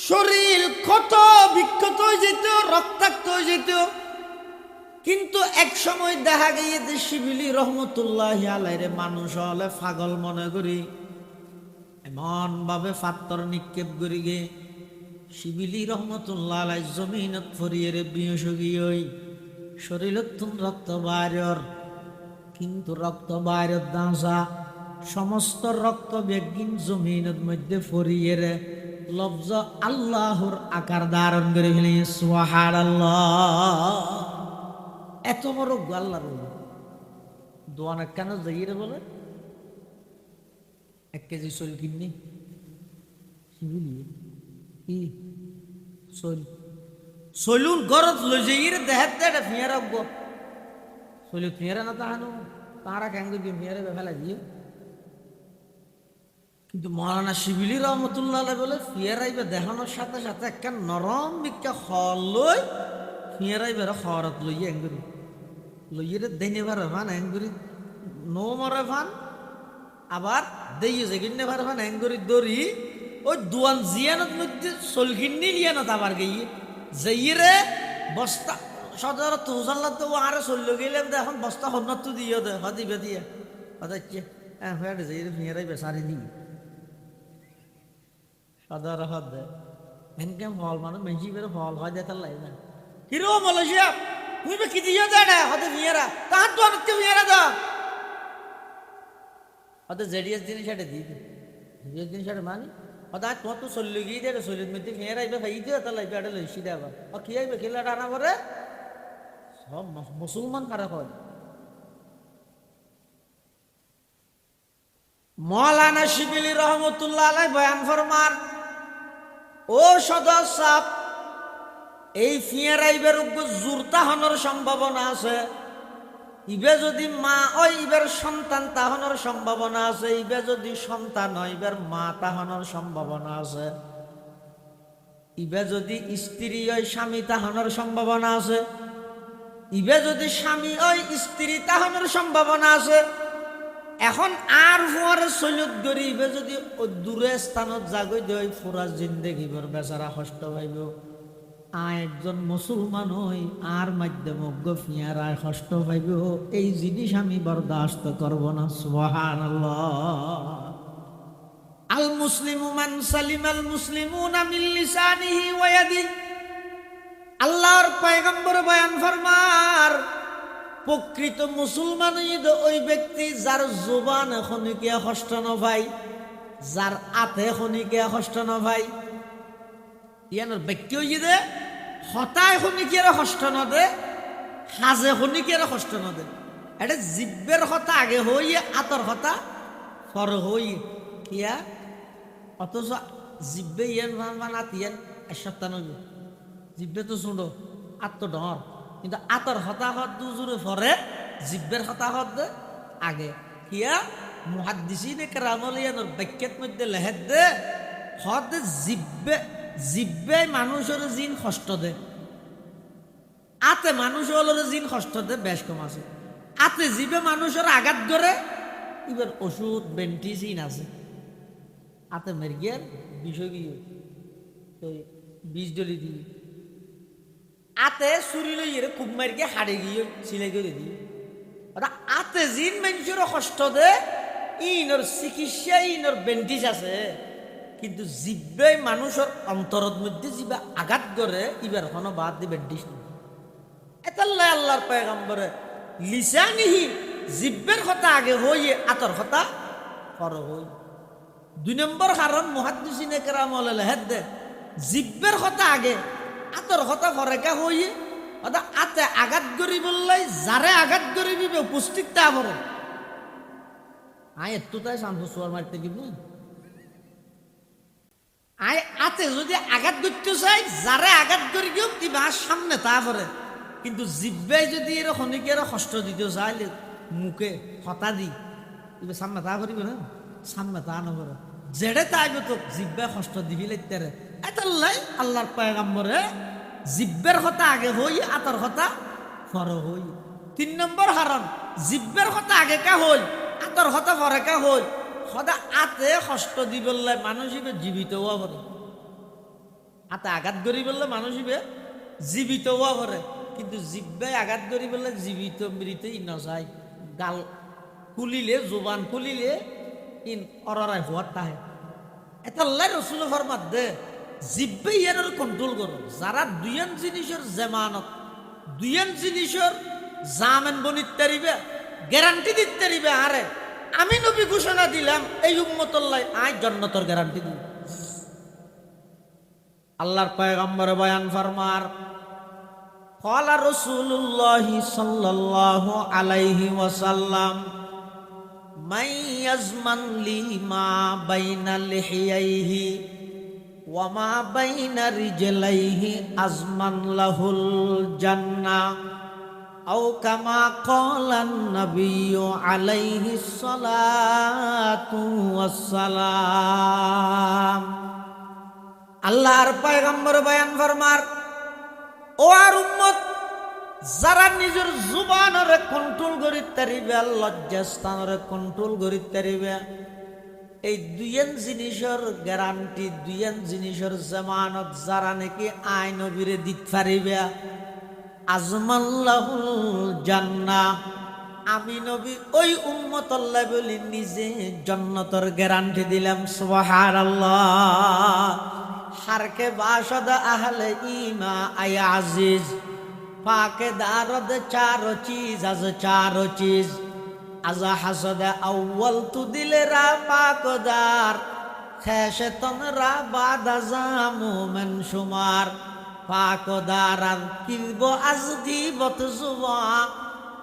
শরীর ক্ষত বিক্ষত হয়ে যেত, রক্তাক্ত হয়ে যেত। কিন্তু এক সময় দেখা গিয়ে যে শিবিলি রহমতুল্লাহ আলাইরে মানুষ হলে পাগল মনে করি এমন ভাবে ফাত্তর নিক্ষেপ করি গে শিবিলি রহমতুল্লাহ আলাই জমিনত ফরিয়ে বিয়স গিয়ে শরীরত রক্ত বাইর, কিন্তু রক্ত বাইরের দাঁচা সমস্ত রক্ত বেগিন জমিনের মধ্যে ফরিয়ে লফজ আল্লাহর আকার ধারণ করে ফেলি সুবহানাল্লাহ। এত বড় আল্লাহর দোয়ান কেন যাইয়ে বলে 1 কেজি চল কিননি কি চলুন গরত লই যাইয়ে দেখাতে এটা ফিয়া রাখবো চলি ফিয়ারা না তাহানো তাহারা কেন দিয়ে ফিয়ারে ফেলা দিয়ে। কিন্তু মৌলানা শিবিলি রহমতুল্লাহ বলে ফিয়ারাইবে দেখানোর সাথে সাথে একটা নরম বিক্ষা খল লই ফিয়ারাইবে খরত লইয়ে এঙ্গুরি লইয়ে দেনে ভার ভান এঙ্গুরি নো মরে ভান আবার দেই যে কিনে পারবা হ্যাঙ্গরি দড়ি ওই দুয়ান জিয়ানত মধ্যে সলগিন্নি লিয়ানত আবার গিয়ে যেইরে বস্তা সদর তুজাল্লা তো আরে চললো গেলে এখন বস্তা হন্নত তো দিও দে হদিবে দিয়ে হদাচ্ছে হ্যাঁ ফের যেইরে ফিয়ারাই বেসারি নি সদর হদ দে এনকে ফল মানে মেজি বের ফল হয় দে তার লাগে না হিরো মালয়েশিয়া তুই বে কি দিও দে না হদে ফিয়ারা তার তো অনেক ফিয়ারা দা হতে জেডিএস জিনিস এটা দিই জেডিএস জিনিস এটা মানি হতে তোমার তো চললে গিয়ে দে চল্লিশ মিনিট ফের আইবে খাই দিয়ে তার লাগবে এটা লইছি দে আবার ও কি আইবে খেলাটা আনা পরে সব মুসলমান খারাপ হয় মৌলানা শিবিলি রহমতুল্লাহ আলাই বয়ান ফরমান ও সদস্য এই ফিয়ারাইবের উপর জোরতা হনোর সম্ভাবনা আছে ইবে যদি মা ওই ইবের সন্তান তাহনের সম্ভাবনা আছে ইবে যদি সন্তান হয় ইবের মা তাহনের সম্ভাবনা আছে ইবে যদি স্ত্রী ওই স্বামী তাহনের সম্ভাবনা আছে ইবে যদি স্বামী ওই স্ত্রী তাহনের সম্ভাবনা আছে এখন আর ফুয়ারে সৈলত গড়ি ইবে যদি দূরে স্থানত জাগই দেয় ফুরা জিন্দেগিবর বেচারা কষ্ট পাইব একজন মুসলমান হই আর মাধ্যম ফিয়ার আর কষ্ট পাইব এই জিনিস আমি বরদাস্ত করব না সুবহানাল্লাহ আল মুসলিমু মান সালিমাল মুসলিমুনা মিন লিসানিহি ওয়া ইয়াদিহি আল্লাহর পয়গম্বর বয়ান ফরমার প্রকৃত মুসলমান ওই ব্যক্তি যার জবান খনিকে কষ্ট ন ভাই যার আতে খনিকে কষ্ট ন ভাই ইয়ানোর ব্যক্তি হইয়ে দে হতায় খনিকের কষ্ট ন দে হাজে খনিকের কষ্ট ন দে এটা জিব্বের কথা আগে হইয়ে আতর কথা ফর হই কিয়া অথচ জিব্বে ইয়ান মানাত ইয়ান এক সপ্তাহ নবী জিব্বে তো শুনো আত্ম ডর কিন্তু আতর হতাহত দুজুরে ফরে জিব্বের হতাহত দে আগে কিয়া মুহাদ্দিসিনে কেরামলিয়ানোর বাক্যের মধ্যে লেহেদ দে হদ জিব্বে জিব্বে মানুষের জিন কষ্ট দে আতে মানুষের জিন কষ্ট দে বেশ কম আছে আতে জিবে মানুষের আঘাত করে এবার ওষুধ বেন্টিজিন আছে আতে মেরগিয়ার বিষয় কি বীজ ডলি দিয়ে আতে চুরি লইয়ে খুব মারিকে হাড়ে গিয়ে সিলাই করে দিই আতে জিন মানুষের কষ্ট দে ইনর চিকিৎসা ইনর বেন্টিজ আছে কিন্তু জিব্বে মানুষের অন্তরের মধ্যে জিবা আঘাত করে ইবার কোনো বাদ দি বেন্টিজ নেই এতাল্লাই আল্লাহর পয়গম্বরে লিসানিহি জিব্বের কথা আগে হইয়ে আতর কথা পর হই 2 নম্বর কারণ মুহাদ্দিসিনে কেরাম লেহেদ দে জিব্বের কথা আগে আতর কথা ফরেকা হইয়ে আতে আঘাত করি বললাই যারে আঘাত করি বিবে উপস্থিত তা বড় আয় একটু তাই শান্ত সোয়ার মারতে দিব আয় আতে যদি আঘাত করতে চাই যারে আঘাত করি কেউ কিবা সামনে তা করে কিন্তু জিব্বে যদি এর খনিকের কষ্ট দিতে চাইলে মুখে হতা দি এবার সামনে তা করিব না সামনে তা নকরে যেড়ে তাইব তো জিব্বে কষ্ট দিবি লাইতারে এতাল্লাই আল্লাহর পয়গম্বরে জিব্বের কথা আগে হই আতর কথা ফর হই 3 নম্বর কারণ জিব্বের কথা আগে কা হই আতর কথা ফরে কা হই সদা আতে কষ্ট দি বললে মানুষ হিবে জীবিত হওয়া পরে আতে আঘাত করি বললে মানুষ হিবে জীবিত হওয়া পরে কিন্তু জিব্বে আঘাত করি বললে জীবিত মৃতই ন যায় গাল খুলিলে জোবান খুলিলে ইন অরারাই হওয়ার তাহে এতাল্লাই রসুল ফরমাত দে জিব্বে ইয়ানোর কন্ট্রোল করো যারা দুইয়ান জিনিসের জামানত দুইয়ান জিনিসের জামেন বনিতে পারিবে গ্যারান্টি দিতে পারিবে আরে আমি নবী ঘোষণা দিলাম এই উম্মতুল্লাহ আজ জান্নাতের গ্যারান্টি দিই আল্লাহর পয়গম্বর বয়ান ফরমার ক্বালা রাসূলুল্লাহ সাল্লাল্লাহু আলাইহি ওয়াসাল্লাম মান ইয়াজমান লি মা বাইনা লিহিয়াইহি ওয়া মা বাইনা রিজলাইহি আজমান লাহুল জান্নাহ আও কামা ক্বালান নাবিয়্যু আলাইহিস সালাতু ওয়াসসালাম আল্লাহর পয়গম্বর বয়ান ফরমার ও আর উম্মত যারা নিজের জুবানরে কন্ট্রোল করি তারিবে লজ্জাস্থানরে কন্ট্রোল করি তারিবে এই দুইয়েন জিনিসের গ্যারান্টি দুইয়েন জিনিসের জামানত যারা নাকি আইন নবীরে দিত পারিবে আজমাল্লাহুল জান্নাহ আমি নবী ওই উম্মত আল্লাহ বলি নিজে জান্নাতের গ্যারান্টি দিলাম সুবহানাল্লাহ হারকে বাসদ আহলে ঈমা আয় আজিজ পাকে দারদ চারো চিজ আজ চারো চিজ আজা হাসদ আউয়াল তু দিলে রা পাকদার খেসে তনরা বাদা জামু মেন শুমার পাকদার আর কিলব আজ দিবত জুবা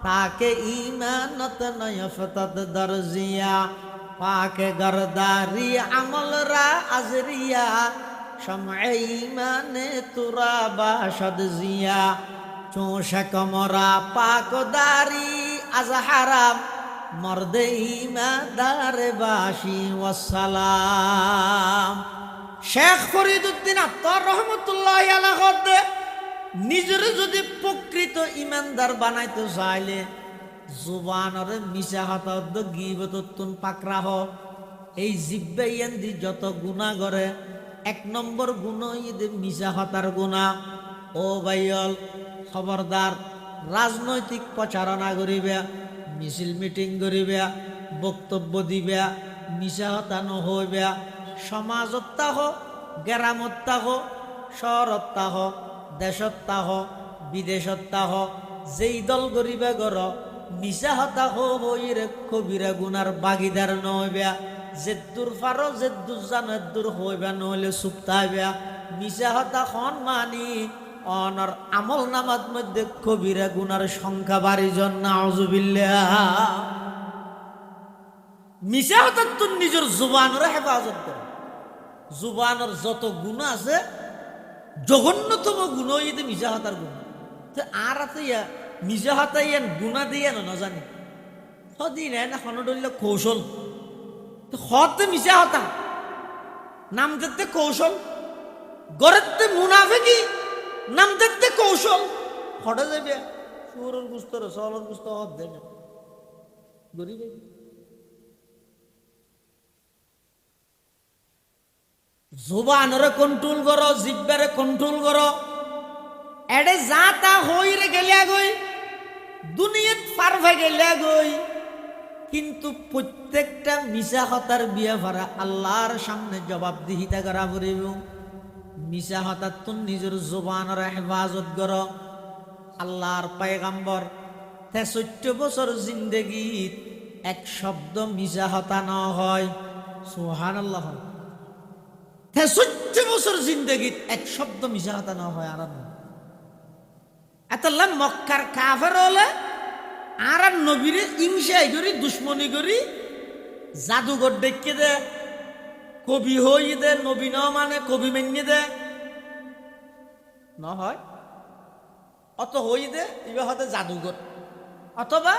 তাকে ইমানত নয়ফতত দরজিয়া পাকে গরদারি আমল রা আজরিয়া শমঈ ইমানে তুরা বাশদ জিয়া চোষে কমরা পাকদারি আজ হারাম মর্দে ইমাদার বাসি ওয়াসসালাম শেখ ফরিদউদ্দিন আত্তার রহমতুল্লাহি আলাইহি নিজের যদি প্রকৃত ইমানদার বানাইতে চাইলে জুবানর মিশা হাত গিবততুন পাকরাহ এই জিব্বাইয়ান দি যত গুনাহ করে এক নম্বর গুণ ইদে মিশা হাতার গুনাহ ও ভাইয়ল খবরদার রাজনৈতিক প্রচারণা করিবে মিছিল মিটিং করিবে বক্তব্য দিবে মিশা হতানো হইবে সমাজত্তা হোক গ্রামত্তা হোক শহরত্তা হোক দেশত্তা হোক বিদেশত্তা হোক যেই দল গরিবে গর মিশা হতা হইরে কবিরা গুনার বাগিদার নইবে যেদুর ফারো যেদুর জানেদুর হইবে নহলে সুপ্তাইবে মিশা হতা খন মানি অনর আমল নামার মধ্যে কবিরা গুনার সংখ্যা বাড়ি জন্য নাউজুবিল্লাহ মিশা হতা তুই নিজের জুবানের হেফাজত কর জুবানের যত গুনাহ আছে জঘন্যতম গুণ ইতে মিশা হতার গুণ আর মিশা হতাইয়ান গুণা দিয়ে না জানি সদিন না খনডল্য কৌশল হতে মিশা হতা নাম দেখতে কৌশল গড়তে মুনাফিকি নাম দেখতে কৌশল হটে যাবে সুরের গুস্তর সলের গুস্ত হত দেবে গরিব জুবানরে কন্ট্রোল করো জিব্বারে কন্ট্রোল করো এডে যা তা হইরে গেলিয়া গই দুনিয়াত পারভে গেলিয়া গই কিন্তু প্রত্যেকটা মিশা হতার বিয়া ভরা আল্লাহর সামনে জবাবদিহিতা করা পড়িব মিশা হতার তুন নিজের জুবানের হেফাজত করো আল্লাহর পয়গাম্বর ৬৩ বছর জিন্দেগিত এক শব্দ মিশা হতা ন হয় সুবহানাল্লাহ ৬৩ বছর জিন্দেগিত এক শব্দ মিশা হতা ন হয় আর এতলা মক্কার কাফের হলে আর নবীরে ইংসাই করি দুশ্মনী করি জাদুঘর দেখে দে কবি হই দে নবী ন মানে কবি মেনে দে নহয় অত হই দে এবার হতে জাদুঘর অথবা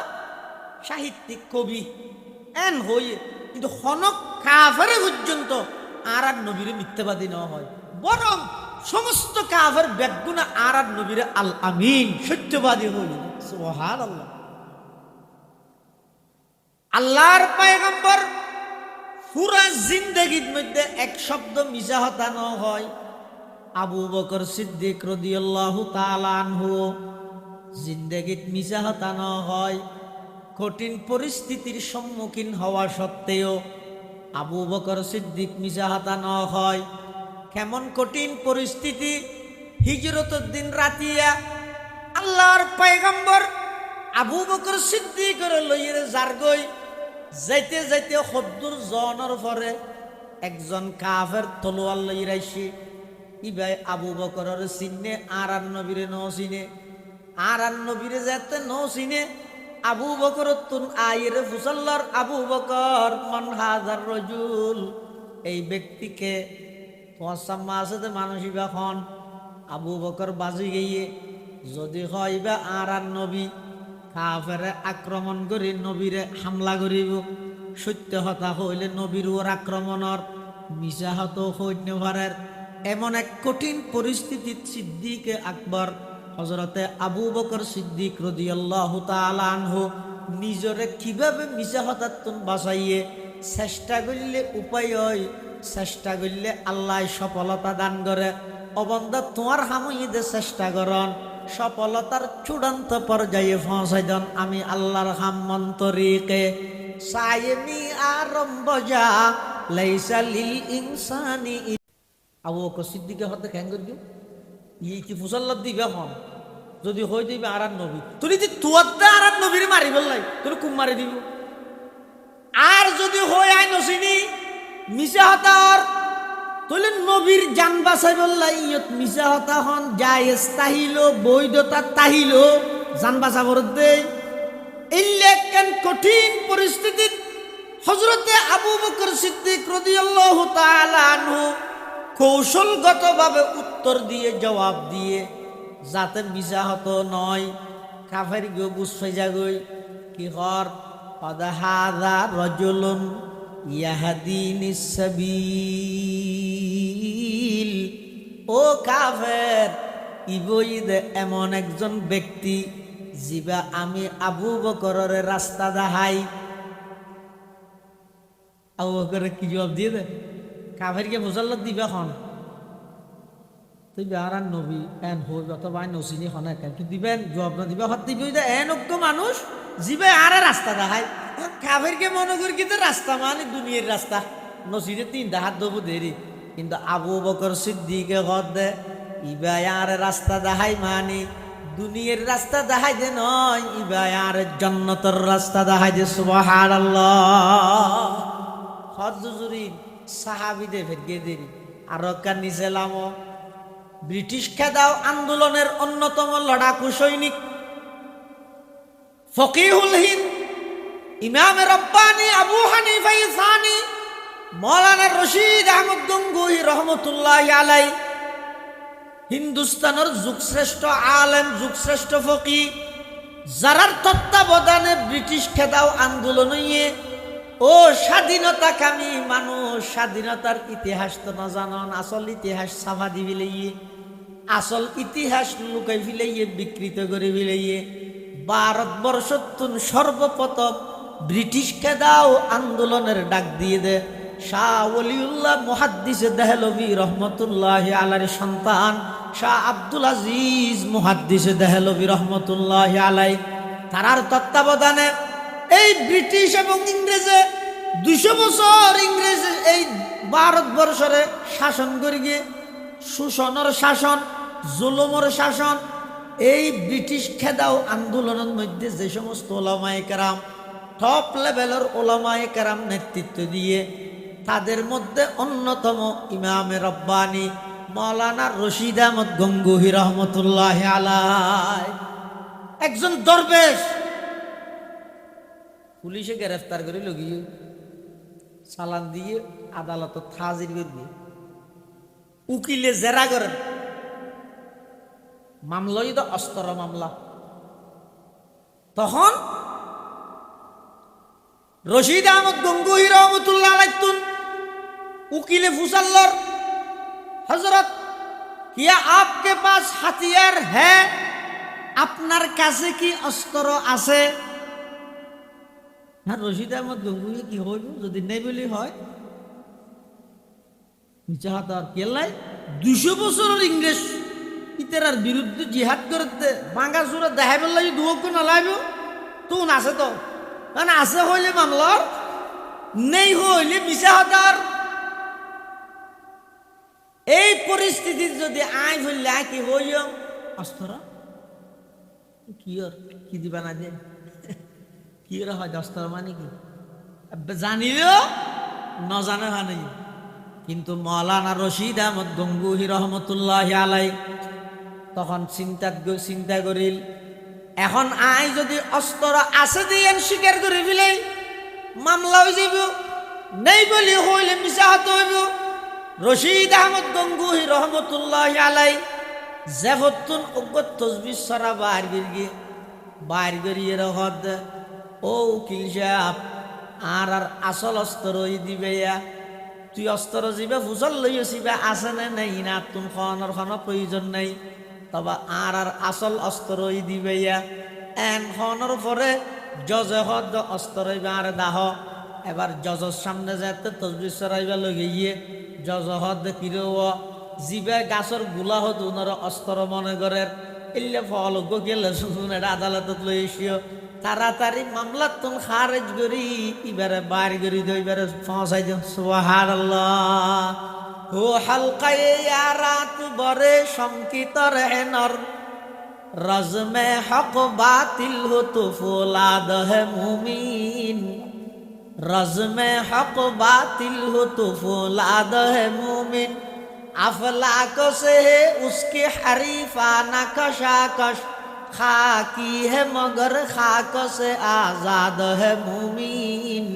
সাহিত্যিক কবি এন হই কিন্তু হনক কাফের পর্যন্ত আর নবীরে মিথ্যাবাদী ন হয় বরং সমস্ত কাফের বেগুনা আর নবীরে আল আমিন সত্যবাদী হইল সুবহানাল্লাহ আল্লাহর পয়গম্বর পুরা জিন্দেগির মধ্যে এক শব্দ মিশা হতা ন হয় আবু বকর সিদ্দিক রাদিয়াল্লাহু তাআলা আনহু জিন্দেগিত মিশা হতা ন হয় কঠিন পরিস্থিতির সম্মুখীন হওয়া সত্ত্বেও আবু বকর সিদ্দিক মিশা হতা ন হয় কেমন কঠিন পরিস্থিতি হিজরতের দিন রাতিয়া আল্লাহর পয়গম্বর আবু বকর সিদ্দিক লইয়ে জারগই যাইতে যাইতে হদ্দুর জনের পরে একজন কাফের তলোয়ার লই রাইছে ইবাই আবু বকরের চিনে আর নবীরে ন চিনে আর নবীরে যেতে ন চিনে আবু বকর তুন আইরে ফুসাল্লার আবু বকর মান হাজার রজুল এই ব্যক্তিকে তোমার সামনে আছে মানুষ ইবা খন আবু বকর বাজি গিয়ে যদি হয় বা আর নবী কাফেরে আক্রমণ করি নবীরে হামলা করিব সত্য হতা হইলে নবীর ওর আক্রমণর মিশা হত সৈন্যভারের এমন এক কঠিন পরিস্থিতিত সিদ্দিকে আকবর হযরতে আবু বকর সিদ্দিক রাদিয়াল্লাহু তাআলা আনহু নিজরে কিভাবে মিছা হতাত্তুন বাঁচাইয়ে চেষ্টা করলে উপায় হয়, চেষ্টা করলে আল্লাহ সফলতা দান করে। অবন্ধা তোমার হামুইদে চেষ্টা করন, সফলতার চূড়ান্ত পর্যায়ে পৌঁছাই দেন। আমি আল্লাহর হাম্মন্তরিকে সায়েমি আরম্ভ যা লাইসা লিল ইনসানি। আবু বকর সিদ্দিকের হতে কেন করি ই কি ফুসাল্লাদ দিবে হন যদি হয়ে দিবে আর নবী তুই যদি তোর আর নবীর মারি বললাই তোর কুম মারি দিব। আর যদি হয়ে আই নসিনি মিশা হতার তাহলে নবীর জান বাঁচাই বললাই ইয়ত মিশা হতা হন জায়েজ তাহিল বৈধতা তাহিল জান বাঁচাবর দেই। ইল্লেকেন কঠিন পরিস্থিতিত হযরতে আবু বকর সিদ্দিক রাদিয়াল্লাহু তাআলা আনহু কৌশলগতভাবে উত্তর দিয়ে জবাব দিয়ে যাতে মিশা হতো নয় কাফের গো বুঝে যাগই কি হর আদাহাদা রজুলুন ইয়াহদিনিস সাবিল। ও কাফের ইবইদ এমন একজন ব্যক্তি জিবা আমি আবু বকরের রাস্তা দেখাই। আবু বকর কি জবাব দিয়ে দে কাফেরকে বোঝাল্লা দিবে হন তুই আর নবী এন হইব অথবা নসিনি হন কি দিবেন জবাব না দিবে হত দিবি এন অজ্ঞ মানুষ জিবে আর রাস্তা দেখায় কাফেরকে মনে করি কিন্তু রাস্তা মানে দুনিয়ার রাস্তা নসিনে 3 হাত দেবো দেরি কিন্তু আবু বকর সিদ্দিকে হদ দে ইবা আর রাস্তা দেখাই মানে দুনিয়ার রাস্তা দেখাই দে নয় ইবা আর জান্নাতের রাস্তা দেখাই দে। সুবহানাল্লাহ। হদ জুরি সাহাবিদে ফেরগে দেরি আর কার নিচেলাম ব্রিটিশ খেদাও আন্দোলনের অন্যতম লড়াকু সৈনিক ফকিহুল হিন্দ ইমাম রব্বানি আবু হানিফা সানি মাওলানা রশিদ আহমদ গঙ্গুহি রহমতুল্লাহি আলাই হিন্দুস্তানের যুগশ্রেষ্ঠ আলেম যুগশ্রেষ্ঠ ফকিহ যারার তত্ত্বাবধানে ব্রিটিশ খেদাও আন্দোলন হইয়ে ও স্বাধীনতাকামী মানুষ স্বাধীনতার ইতিহাস তো না জানন আসল ইতিহাস ছাপা দি ফেলাইয়ে আসল ইতিহাস লুকাই ফেলাইয়ে বিকৃত করে ফেলাইয়ে ভারতবর্ষ সর্বপ্রথম ব্রিটিশ খেদাও আন্দোলনের ডাক দিয়ে দে শাহ ওলিউল্লাহ মুহাদ্দিসে দেহলভী রহমতুল্লাহি আলাইহির সন্তান শাহ আব্দুল আজিজ মুহাদ্দিসে দেহলভী রহমতুল্লাহি আলাইহি তারার তত্ত্বাবধানে এই ব্রিটিশ এবং ইংরেজে 200 বছর ইংরেজ এই ভারতবর্ষরে শাসন করে গিয়ে শোষণের শাসন জুলুমের শাসন এই ব্রিটিশ খেদাও আন্দোলনের মধ্যে যে সমস্ত ওলামায়ে কেরাম টপ লেভেলের ওলামায়ে কেরাম নেতৃত্ব দিয়ে তাদের মধ্যে অন্যতম ইমামে রব্বানি মাওলানা রশিদ আহমদ গঙ্গুহি রহমতুল্লাহি আলাইহি একজন দরবেশ পুলিশে গ্রেফতার করে লগিয়ে চালান দিয়ে আদালত হাজির করবে উকিলে জেরা করেন মামলাই তো অস্ত্র মামলা তখন রশিদ আহমদ গঙ্গুহি রহমতুল্লাহ আলাইহি উকিলে ফুসাল্লর হযরত কিয়া आपके पास হাতিয়ার है আপনার কাছে কি অস্ত্র আছে না রশিদ আহমদ গঙ্গুহি কি হইব যদি নেই বলি হয় মিছাহাতার কেলাই 200 বছরের ইংরেজ ইতারার বিরুদ্ধে জিহাদ করতে বাঙ্গা সুরা দেখাই বললাই দুঃখ না লাইব তুন আছে তো কারণ আছে হইলে মামলার নেই হইলে মিছাহাতার এই পরিস্থিতি যদি আই হইলে কি হইও অস্ত্র কি দিবা না যে কি হয় অস্ত্র মানে কি জানিলেও ন জানে মানে কিন্তু মাওলানা রশিদ আহমদ গঙ্গুহি রহমতুল্লাহি আলাইহি তখন চিন্তা করিল এখন আই যদি অস্ত্র আছে দিয়ে স্বীকার করে ফেলে মামলা হয়ে যাব নেই বলি হইলে মিছাহাত হইব রশিদ আহমদ গঙ্গুহি রহমতুল্লাহি আলাইহি জেফতুন উগত তসবিহ সরা বাইর গিয়ে রহদ ও উকিল সাহেব আর আসল অস্ত্র দিবে তুই অস্ত্র যাবে ফুসল লইছিবা আছে না নেই না তুমি খাওয়ানোর কোনো প্রয়োজন নেই তবে আর আসল অস্ত্র দিবেয়া এন হনর পরে জজে হদ অস্ত্র আর দাহ এবার জজর সামনে যেতে তসবি সরাইবা লগে গিয়ে জজ হদ কিরো জিবে গাছর গুলা হদ উনার অস্ত্র মনে করে এলে ফল গেলে শুনুন এটা আদালতত লই এসিও তাড়াতাড়ি মামলা তুমি খারেজ করি এবারে বাইর করি দিও এবারে পৌঁছাই দিও সুবহানাল্লাহ ও হালকায়ে রাত বরে সংকিত রহনর রজমে হক বাতিল হতো ফোলাদ হে মুমিন রজমে হক বাতিল হতো ফোলাদ হে মুমিন अफलाक से है उसके हरीफाना कशाकश खाकी है मगर खाक से आजाद है मुमीन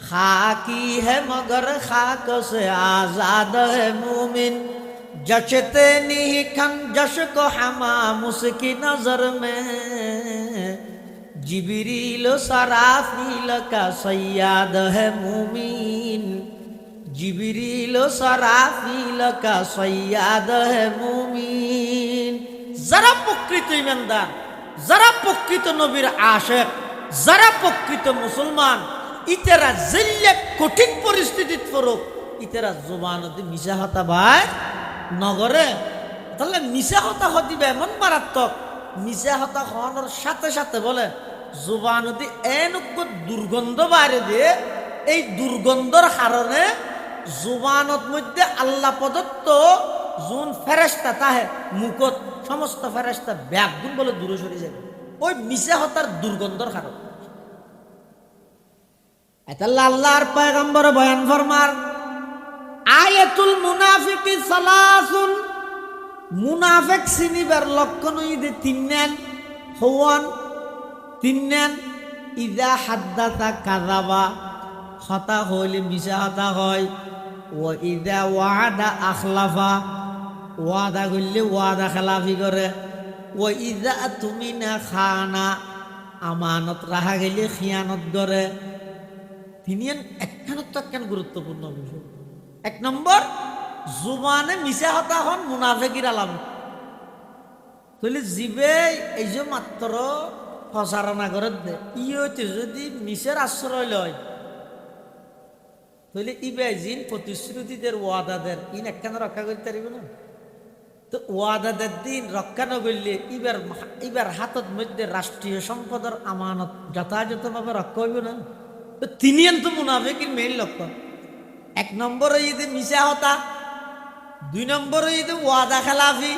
खाकी है मगर खाक से आजाद है मुमीन जचते नहीं खन जश को हमाम उसकी नजर में जिबरील सराफील का सैयाद है मुमीन जिबरील सराफील का सैयाद है मुमीन যারা প্রকৃত ইমানদার যারা প্রকৃত নবীর আশিক যারা প্রকৃত মুসলমান ইতেরা জিল্লে কঠিন পরিস্থিতিত পড়ুক ইতেরা জবানতে মিশা হতা ভাই নগরে তাহলে মিশা হতা হদিবে এমন মারাত্মক মিশা হতা হওয়ার সাথে সাথে বলে জবানতে এনক দুর্গন্ধ বাইরে দিয়ে এই দুর্গন্ধর কারণে জুবানত মধ্যে আল্লাহ প্রদত্ত জুন ফেরেশতা তাহে মুকত সমস্ত ফেরেশতা ব্যাগুন বলে দূরে সরে যাবে ওই মিশা হতার দুর্গন্ধর কারণ এটা আল্লাহর পয়গম্বর বয়ান ফরমার আয়াতুল মুনাফিকি সালাসুন মুনাফিক চিনিবার লক্ষণ ইদে তিননেন হওয়ান তিননেন ইদা হাদ্দাতা কাযাবা হতা হইলে মিশা হতা হয় ও ইদা ওয়াদা আখলাফা ওয়াদা করলে ওয়াদা খেলাফি করে ও ইদা তুমি না খানা আমানত রাখা গেলে খিয়ানত করে তিনি একখানত একখান গুরুত্বপূর্ণ বিষয় এক নম্বর জুবানে মিশা হতা হন মুনাফিকির আলামত তাহলে জিবে এই যে মাত্র প্রচারণা করে দে ই হইতে যদি মিশের আশ্রয় লয় তাহলে ইবে জিন প্রতিশ্রুতিদের ওয়াদাদের ইন একখানে রক্ষা করতে পারিব না তো ওয়াদাদের দিন রক্ষা না করলে এবার হাতত মধ্যে রাষ্ট্রীয় সম্পদের আমানত যথাযথভাবে রক্ষা হইব না তো তিনি তো মুনাফিকের মেইন লক্ষ্য এক নম্বরে যদি মিশা হতা দুই নম্বরে যদি ওয়াদা খেলাফি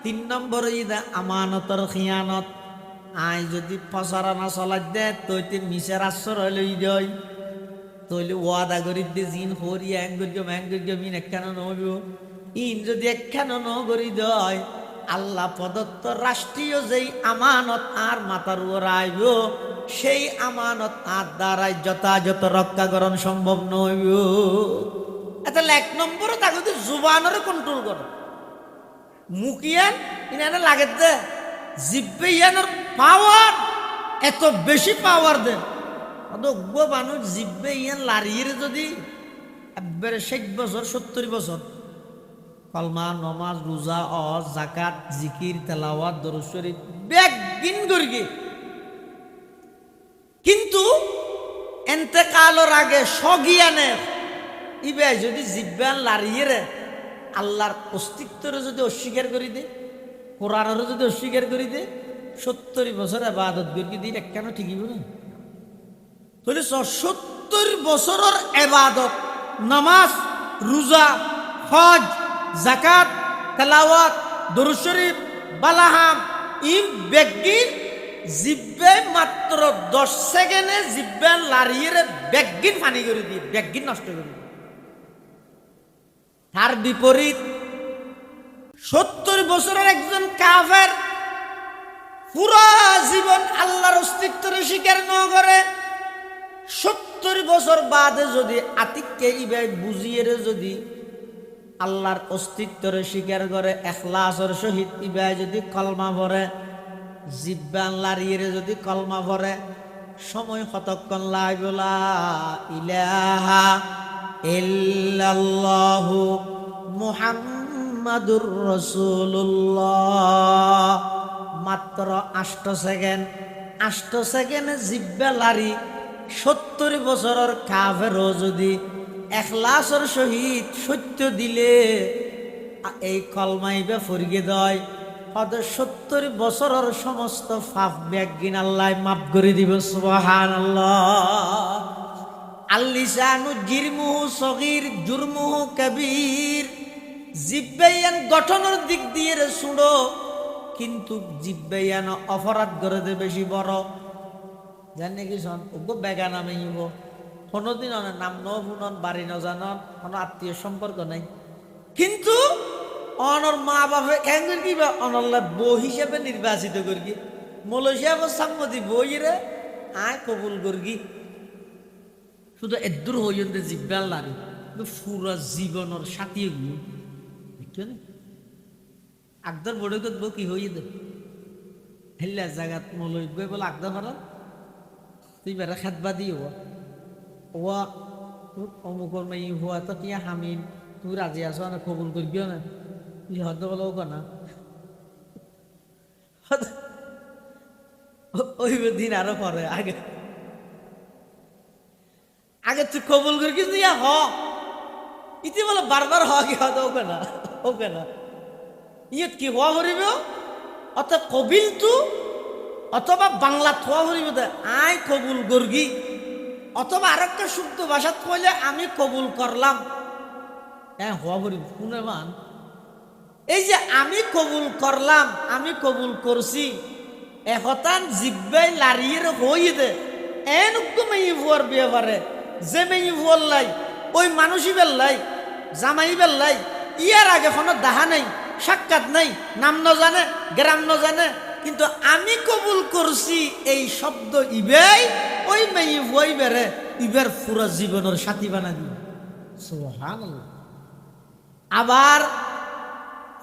তিন নম্বরে যদি আমানতর খিয়ানত আই যদি প্রচারণা চলাই দে তৈতে মিশার আশ্রয় লই যায় তাহলে ওয়াদা করি দে জিন হরি মিন একখানো নহব ইন যদি একখানো ন করি দেয় আল্লাহ প্রদত্ত রাষ্ট্রীয় যেই আমানত আর মাথার উপর আইব সেই আমানত আর দ্বারাই যথাযথ রক্ষাকরণ সম্ভব নইব তাহলে এক নম্বরে তাকে জুবানরে কন্ট্রোল করো মুখিয়ান ইনানে লাগে দে জিব্বে ইয়ানোর পাওয়ার এত বেশি পাওয়ার দেন মানুষ জিব্বে ইয়ান লারিয়ে যদি একবারে 60 বছর 70 বছর কলমা নমাজ রোজা অজ জাকাত জিকির তেলাওয়াত দরুদ শরীফ বেগিন করি কিন্তু এন্তেকালের আগে সগিয়ানে ইবে যদি জিব্বান লারিয়ে রে আল্লাহর অস্তিত্বরে যদি অস্বীকার করে দে কোরআনেরও যদি অস্বীকার করে দে 70 বছর ইবাদত করি দিন একখানো ঠিকই না তাহলে 70 বছরের ইবাদত নামাজ রোজা হজ জাকাত তেলাওয়াত দরুদ শরীফ বালাহাম ইম বেগিন জিব্বে মাত্র 10 সেকেন্ডে জিব্বান লারিয়ে বেগিন পানি করে দিয়ে বেগিন নষ্ট করে দিয়ে তার বিপরীত 70 বছরের একজন কাফের পুরা জীবন আল্লাহর অস্তিত্বের স্বীকার না করে 70 বছর বাদে যদি আতিককে ইবাই বুঝিয়ে যদি আল্লাহর অস্তিত্বের স্বীকার করে ইখলাসের সহিত ইবাই যদি কলমা পড়ে জিব্বান লারিয়ে যদি কলমা পড়ে সময় কতক্ষণ লাগবে লা ইলাহা ইল্লাল্লাহু মুহাম্মাদুর মুহাম্মাদুর রাসূলুল্লাহ। মাত্র 8 সেকেন্ড, 8 সেকেন্ডে জিব্বা লারি 70 বছরের কাফেরও যদি এখলাসের সহিত সত্য দিলে এই কলমাইবে ফরিয়ে দেয়, হয়তো 70 বছরের সমস্ত পাপ ব্যাগিন আল্লাহ মাফ করে দিব। সুবহানাল্লাহ। আল্লিসানু জিরমুহু সগীর জুরমুহু কবীর। জিব্বাইয়ান গঠনের দিক দিয়ে রে সুড়ো, কিন্তু জিব্বাইয়ান অপরাধ করে দে বেশি বড়। জানে কি শোন ওগো বেগা নামে ইব কোনোদিন অনেক নাম ন শুনন, বাড়ি ন জানন, কোনো আত্মীয় সম্পর্ক নাই, কিন্তু অনর মা বাপে কেন কি অনল্লা বউ হিসেবে নির্বাচিত করি মলেশিয়া সাংমতি বই রে আয় কবুল করি। শুধু এদূর হইতে জিব্বাল লাগে, পুরা জীবনের সাথী গিয়ে বুঝছো না। আগদার বড় করবো কি হইয়ে দে হেল্লা জায়গাত মলই বই বলে আগদা ভাড়া তুই বেড়া খাতবা দিয়ে ওয়া অমুকর মাই হওয়া তো কি হামিন তুই রাজি আছো না কবুল করবিও না, তুই হয়তো বলো না ওই দিন আরো পরে আগে আগে তুই কবুল করি কিন্তু ইয়া হ ইতি বলে বারবার হ কি হয়তো ওকে না ইয়ত কি হওয়া হরিব অত কবিল তু অথবা বাংলা থোয়া হরিব আয় কবুল গর্গি, অথবা আরেকটা শুদ্ধ ভাষাত কইলে আমি কবুল করলাম। হ্যাঁ হওয়া হরিব শুনে মান এই যে আমি কবুল করলাম, আমি কবুল করছি এহতান জিব্বাই লারিয়ে হইয়ে দে এন মেয়ে ভুয়ার বিয়ে পারে যে মেয়ে ভুয়ার লাই ওই মানুষই বেল্লাই জামাই বেল্লাই ইয়ার আগে কোনো দাহা নেই, সাক্ষাৎ নেই, নাম ন জানে, গ্রাম ন জানে, কিন্তু আমি কবুল করছি এই শব্দ ইবেই ওই মেয়ে ভুয়াই বেড়ে ইবের পুরা জীবনের সাথী বানা দিবে। সুবহানাল্লাহ। আবার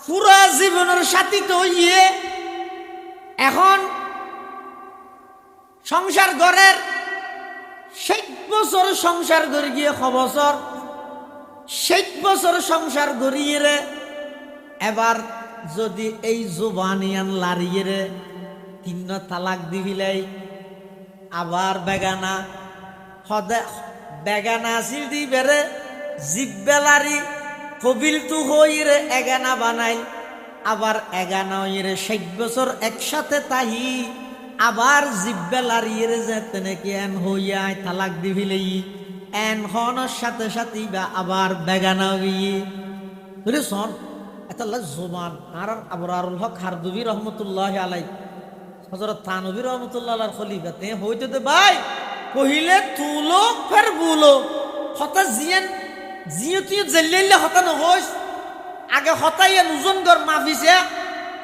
পুরা জীবনের সাথী তো ইয়ে এখন সংসার ঘরের 60 বছর সংসার করে গিয়ে বছর 60 বছর সংসার গড়িয়ে রে এবার যদি এই জুবানিয়ান লারিয়ে রে 3 তালাক দিবিলাই আবার বেগানা হদে বেগানা আসিল দি বেড়ে জিব্বেলারি কবিল তু হই রে এগানা বানাই আবার এগানা হইরে 60 বছর একসাথে তাহি আবার জিব্বেলারিয়ে রে যেতে নাকি এন হইয়া তালাক দিবিলাই এন হনের সাথে সাথে বা আবার বেগানা হইয়ে রে শোন এতাল্লা জোবান আর আবরারুল হক হারদুবি রহমতুল্লাহ আলাই হযরত থানবী রহমতুল্লাহ আলাইহির খলিফা তে হইতে দে ভাই কহিলে তুলো ফের বুলো হতা জিয়ান জিয়তি জল্লাইলে হতা ন হইস আগে হতাইয়া নুজন গর মাফিছে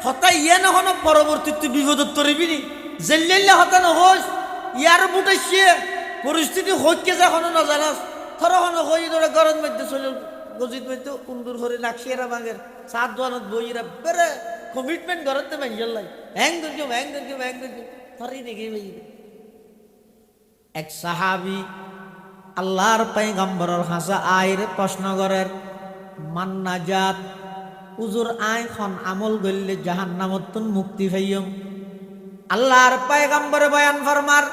হতাইয়া না হন পরবর্তীতে বিপদত তরিবি নি জল্লাইলে হতা ন হইস ইয়ার বুটাইছে পরিস্থিতি হইকে যা হন না জানাস থর হন হই ধরে গরম মধ্যে চলে গজিত মধ্যে কুন্দুর করে লাক্ষিরা ভাঙের সাত দোয়ানত বইরা বেরে কমিটমেন্ট করতে ভাঙিল লাই হ্যাং করছো থরি নেগে ভাই। এক সাহাবী আল্লাহর পয়গম্বরের হাসা আইরে প্রশ্ন করেন মান্নাজাত উজুর আয় খন আমল গইলে জাহান্নামতুন মুক্তি পাইয়ম। আল্লাহর পয়গম্বরে বয়ান ফরমার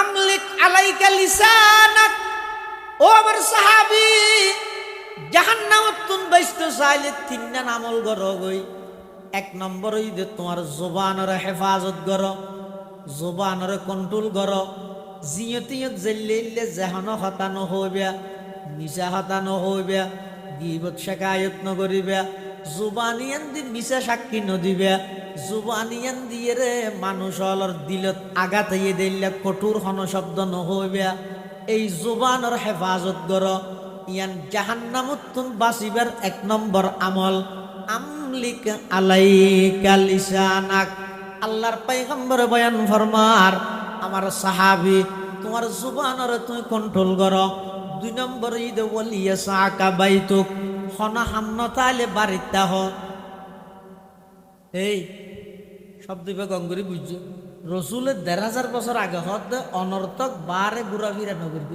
আমলিক আলাইকা লিসানাক, ও আমার সাহাবী জাহান্নামতুন বাইস্ত চাইলে 3টা আমল করো গই। 1 নম্বর হইতে তোমার জবানের হেফাজত করো, জবানের কন্ট্রোল করো, জিয়তিয়ত জেল্লাইলে জাহানো হতানো হইবে, মিছা হতানো হইবে, গীবত শিকায়ত নকরিবে, জুবানিয়ান দি মিছা সাক্ষী নদিবে, জুবানিয়ান দিয়ে রে মানুষের দিলত আঘাত হইয়ে দিলে কঠোর হন শব্দ নহইবে। এই জুবানের হেফাজত করো, ইয়ান জাহান্নামতুন বাঁচিবার 1 নম্বর আমল আমলিক আলাইকা লিসানাক। আল্লাহর পয়গম্বর বয়ান ফরমার আমার সাহাবী তোমার জুবানের তুমি কন্ট্রোল করো। 2 নম্বর ঈদে ওয়ালিয়া সাকা বাইতুক, হনা হামনা তাইলে বাড়িতে হ। এই শব্দ গঙ্গরি বুঝছো রসুলের 1500 বছর আগে হতে অনর্থক বারে ঘুরা ফিরা নগরী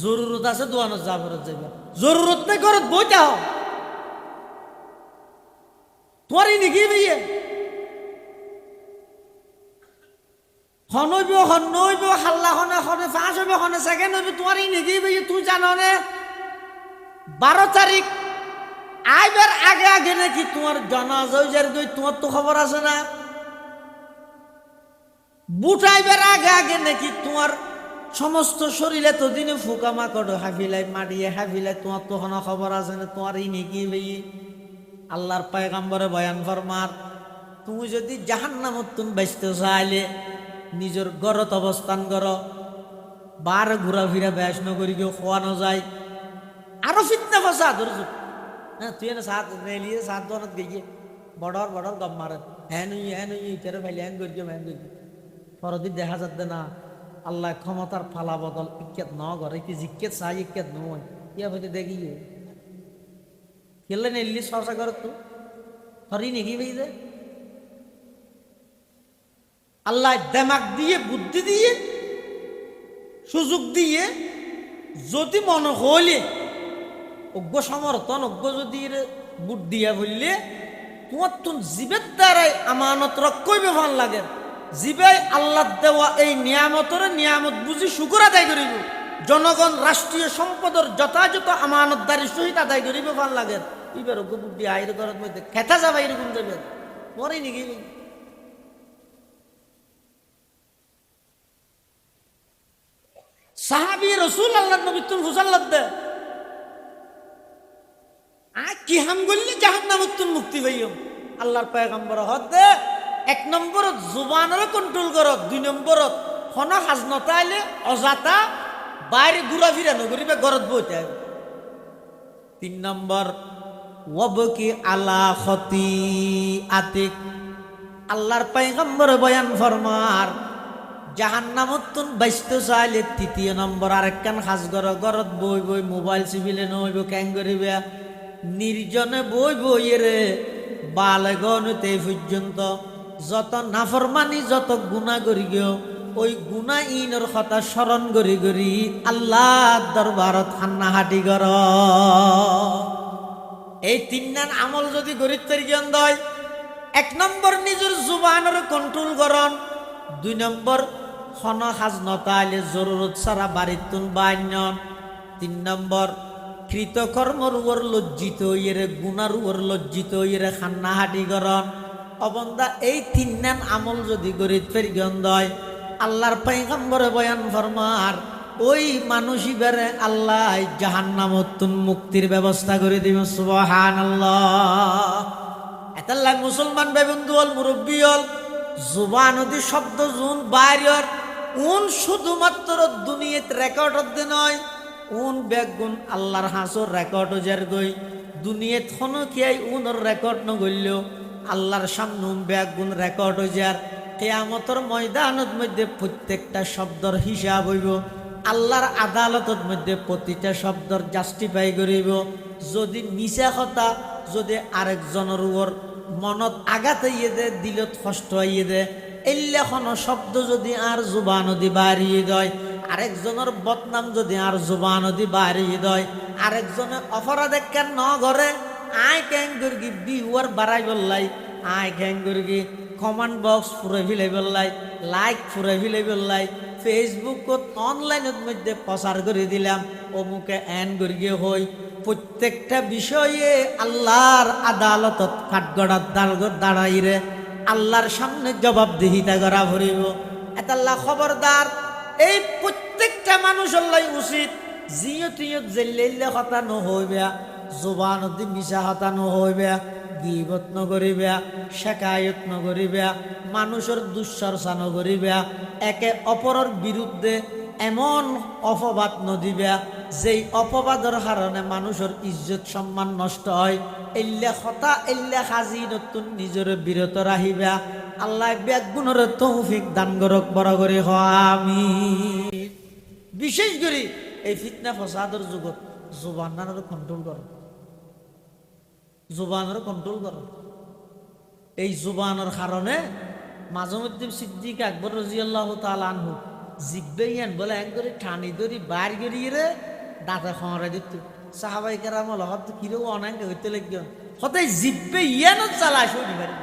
জরুরত আছে দোয়ানো যাবার যাইবা, জরুরত নেই ঘরত বইতে হ। তোমারই নাকি ভাইয়ে হনইব হনইব হাল্লা হনে হনে ফাঁস হইব হনে সেকেন্ড হইব তোমারই নাকি ভাইয়ে তুই জানো নে 12 তারিখ আইবার আগে আগে নাকি তোমার জানাজা গই তোমার তো খবর আছে না বুট আইবার আগে আগে নাকি তোমার সমস্ত শরীরে তো দিনে ফুকা মাকড় হাফিলাই মারিয়ে হাফিলাই তোমার তো কোনো খবর আছে না তোমারই নাকি ভাই আল্লাহর পয়গম্বরে বয়ান ফরমার তুমি যদি জাহান্নামত তুমি বাঁচতে চাইলে নিজের ঘরত অবস্থান করো বার ঘোরাফেরা ব্যাস নগরী কেউ খোয়ানো যায় আরো ফিতনা ফাসাদ যুগ হ্যাঁ তুই না সাত রেলিয়ে সাত দোকানত গিয়ে বড়র বড়র গম মারেন হ্যাঁ নুই ইটারে ফেলে হ্যান করিও হ্যান করিও পরদিন দেখা যাচ্ছে না আল্লাহ ক্ষমতার ফালা বদল ইক্কেত ন করে কি জিক্কেত চাই ইক্কেত নয় ইয়া হইতে দেখিয়ে খেললে নেলি চর্চা কর তো হরি নাকি ভাই দে আল্লাহ দেমাগ দিয়ে বুদ্ধি দিয়ে সুযোগ দিয়ে যদি মনে হইলে অজ্ঞ সমর্থন অজ্ঞ যদি বুট দিয়া বললে তোমার তো জীবের দ্বারাই আমানত রক্ষইবে ভাল লাগে জীবে আল্লাহ দেওয়া এই নিয়ামত বুঝি শুকর আদায় করিব জনগণ রাষ্ট্রীয় সম্পদের যথাযথ আমানতদারির সহিত আদায় করিব ভাল লাগে এবার অজ্ঞ বুট দিয়ে আইর ঘরের মধ্যে খেতা যাবা এরকম যাবে মরে নাকি সাহাবী রসুল আল্লাহ নবী তুমি ফুসাল্লাদ দে কি হাম করলে জাহান্নামত মুক্তি পাইম আল্লাহর পয়গম্বর হদ দে 1 নম্বরত জুবানরে কন্ট্রোল করত 2 নম্বরত হন হাজনতা আইলে অজাতা বাইরে ঘুরা ফিরা নগরিবে ঘরত বইতে 3 নম্বর ওয়াবকি আলা খতি আতিক আল্লাহর পয়গম্বর বয়ান ফরমার জাহান্নামত বাইশতে চাইলে 3 নম্বর আরেকখান হাজ ঘরত বই বই মোবাইল চিবিলে নইব ক্যাং করিবে নির্জনে বই বইয়েরে বালগনতে পর্যন্ত যত নাফরমানি যত গুণা করি গিয়েও ওই গুণা ইনর কথা স্মরণ করি করি আল্লাহ দরবারত হান্নাহাটি কর এই 3 আমল যদি গরিব তরিজন দয় 1 নম্বর নিজের জুবানের কন্ট্রোল করন 2 নম্বর হন হাজ নতাইলে জরুরত সারা বাড়ির তুন বাইনন 3 নম্বর কৃতকর্মর উপর লজ্জিত ইয়েরে গুনার উপর লজ্জিত ইয়েরে খান্নাহাটি করন অবন্দা এই 3 আমল যদি গরিব ফেরিগন দয় আল্লাহর পয়গম্বরে বয়ান ফরমার ওই মানুষই বেড়ে আল্লাহ জাহান্নামত মুক্তির ব্যবস্থা করে দিব সুবহানাল্লাহ এতাল্লাহ মুসলমান ভাই বন্ধু হল মুরব্বী হল জুবান নদী শব্দ জুন বাইরের উন শুধুমাত্র দুনিয়াত রেকর্ড হতে নয় উন বেগুন আল্লাহর হাসর রেকর্ড যার গই দুনিয়াত হনো কিয়াই উনর রেকর্ড নগইলেও আল্লাহর সামনে বেগুন রেকর্ড হয়ে যার কিয়ামতের ময়দানত মধ্যে প্রত্যেকটা শব্দর হিসাব হইব আল্লাহর আদালতের মধ্যে প্রতিটা শব্দর জাস্টিফাই করিব যদি মিছা কথা যদি আরেকজনের উপর মনত আঘাত ইয়ে দে দিলত কষ্ট ইয়ে দে এল্লেখন শব্দ যদি আর জুবান দি বাড়িয়ে দেয় আরেকজনের বদনাম যদি আর জুবান দি বাড়িয়ে দেয় আরেকজনে অপরাধ কেন ন ঘরে আয় ক্যাং করি বিহুয়ার বাড়াই বললাই আয় ক্যাং করি কমেন্ট বক্স ফুরে ফিলাই বললাই লাইক ফুরে ফিলাই বললাই ফেসবুকত অনলাইনের মধ্যে প্রচার করে দিলাম অমুকে এন করিয়ে হই প্রত্যেকটা বিষয়ে আল্লাহর আদালতত কাঠগড়ার দাঁড়াই রে আল্লাহর সামনে জবাবদিহিতা করা ভরিব এতাল্লাহ খবরদার এই প্রত্যেকটা মানুষের লাই উচিত জিও তুইও জেল্লে কথা নহইবে জবান দি মিশা কথা নহইবে গীবত নকরিবে শেকায়ত নকরিবে মানুষের দুশ্চর্চা নকরিবে একে অপরের বিরুদ্ধে এমন অপবাদ নদিবে যেই অপবাদের কারণে মানুষের ইজ্জত সম্মান নষ্ট হয় এল্লে কথা এল্লে হাজি নতুন নিজের বিরত রাখিবা আল্লাহ বেগুনের তৌফিক দান করক বড় করে আমি বিশেষ করে এই ফিতনা ফসাদের যুগত জুবানের কন্ট্রোল করো জুবানের কন্ট্রোল করো এই জুবানের কারণে মাঝে মধ্যে সিদ্দিক আকবর রাদিয়াল্লাহু তাআলা আনহু জিব্বেইয়ান বলে এক করে ঠানি ধরি বার গড়িয়ে রে দাঁতে খঁড়া দিত সাহাবাই কেরাম হল কিরো অনেক হইতে লাগবে হতে জিব্বে ইয়ানো চালায় শুনি পারি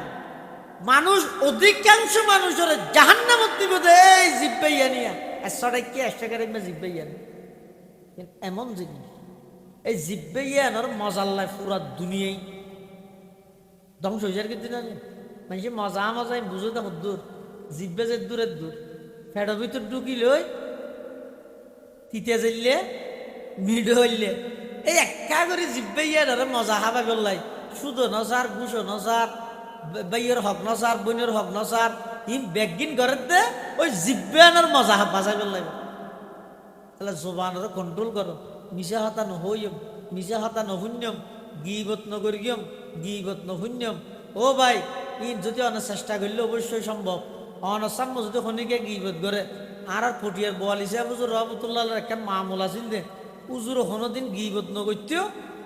মানুষ অধিকাংশ মানুষের জাহান্নামত দিব দে এই জিব্বে ইয়া নিয়া 100 টাকা জিব্বে ইয়ান এমন জিনিস এই জিব্বে ইয়ানোর মজাল্লায় পুরা দুনিয়ায় ধ্বংস হয়ে যার কিন্তু জানেন মানুষের মজা মজাই বুঝে দেখো দূর জিব্বে যে দূরের দূর ফেডের ভিতর ঢুকি লই তিতে জ্বললে মিড হইলে এই একা করে জিব্বে ইয়ানোর মজা হাবা বললাই শুধু নজার গুছো নজার বাইয়ের হক নজার বইনের হক নজার ইম বেগিন ঘরের দে ওই জিব্বে আনার মজা বাজাই বললাই তাহলে জোবানের কন্ট্রোল করো মিশা হতা নহইম মিশা হতা নহুন্যম গিবত নগরিয়ম গিবত নহুন্যম ও ভাই ইন যদি অনেক চেষ্টা করলে অবশ্যই সম্ভব অনসাম্য যদি খনিকে গিবত করে আর পটিয়ার বোয়ালি সাহেব হুজুর রহমতুল্লাহ একটা মামুল আছিল দে উজুর কোনোদিন গিবত নগত্যিও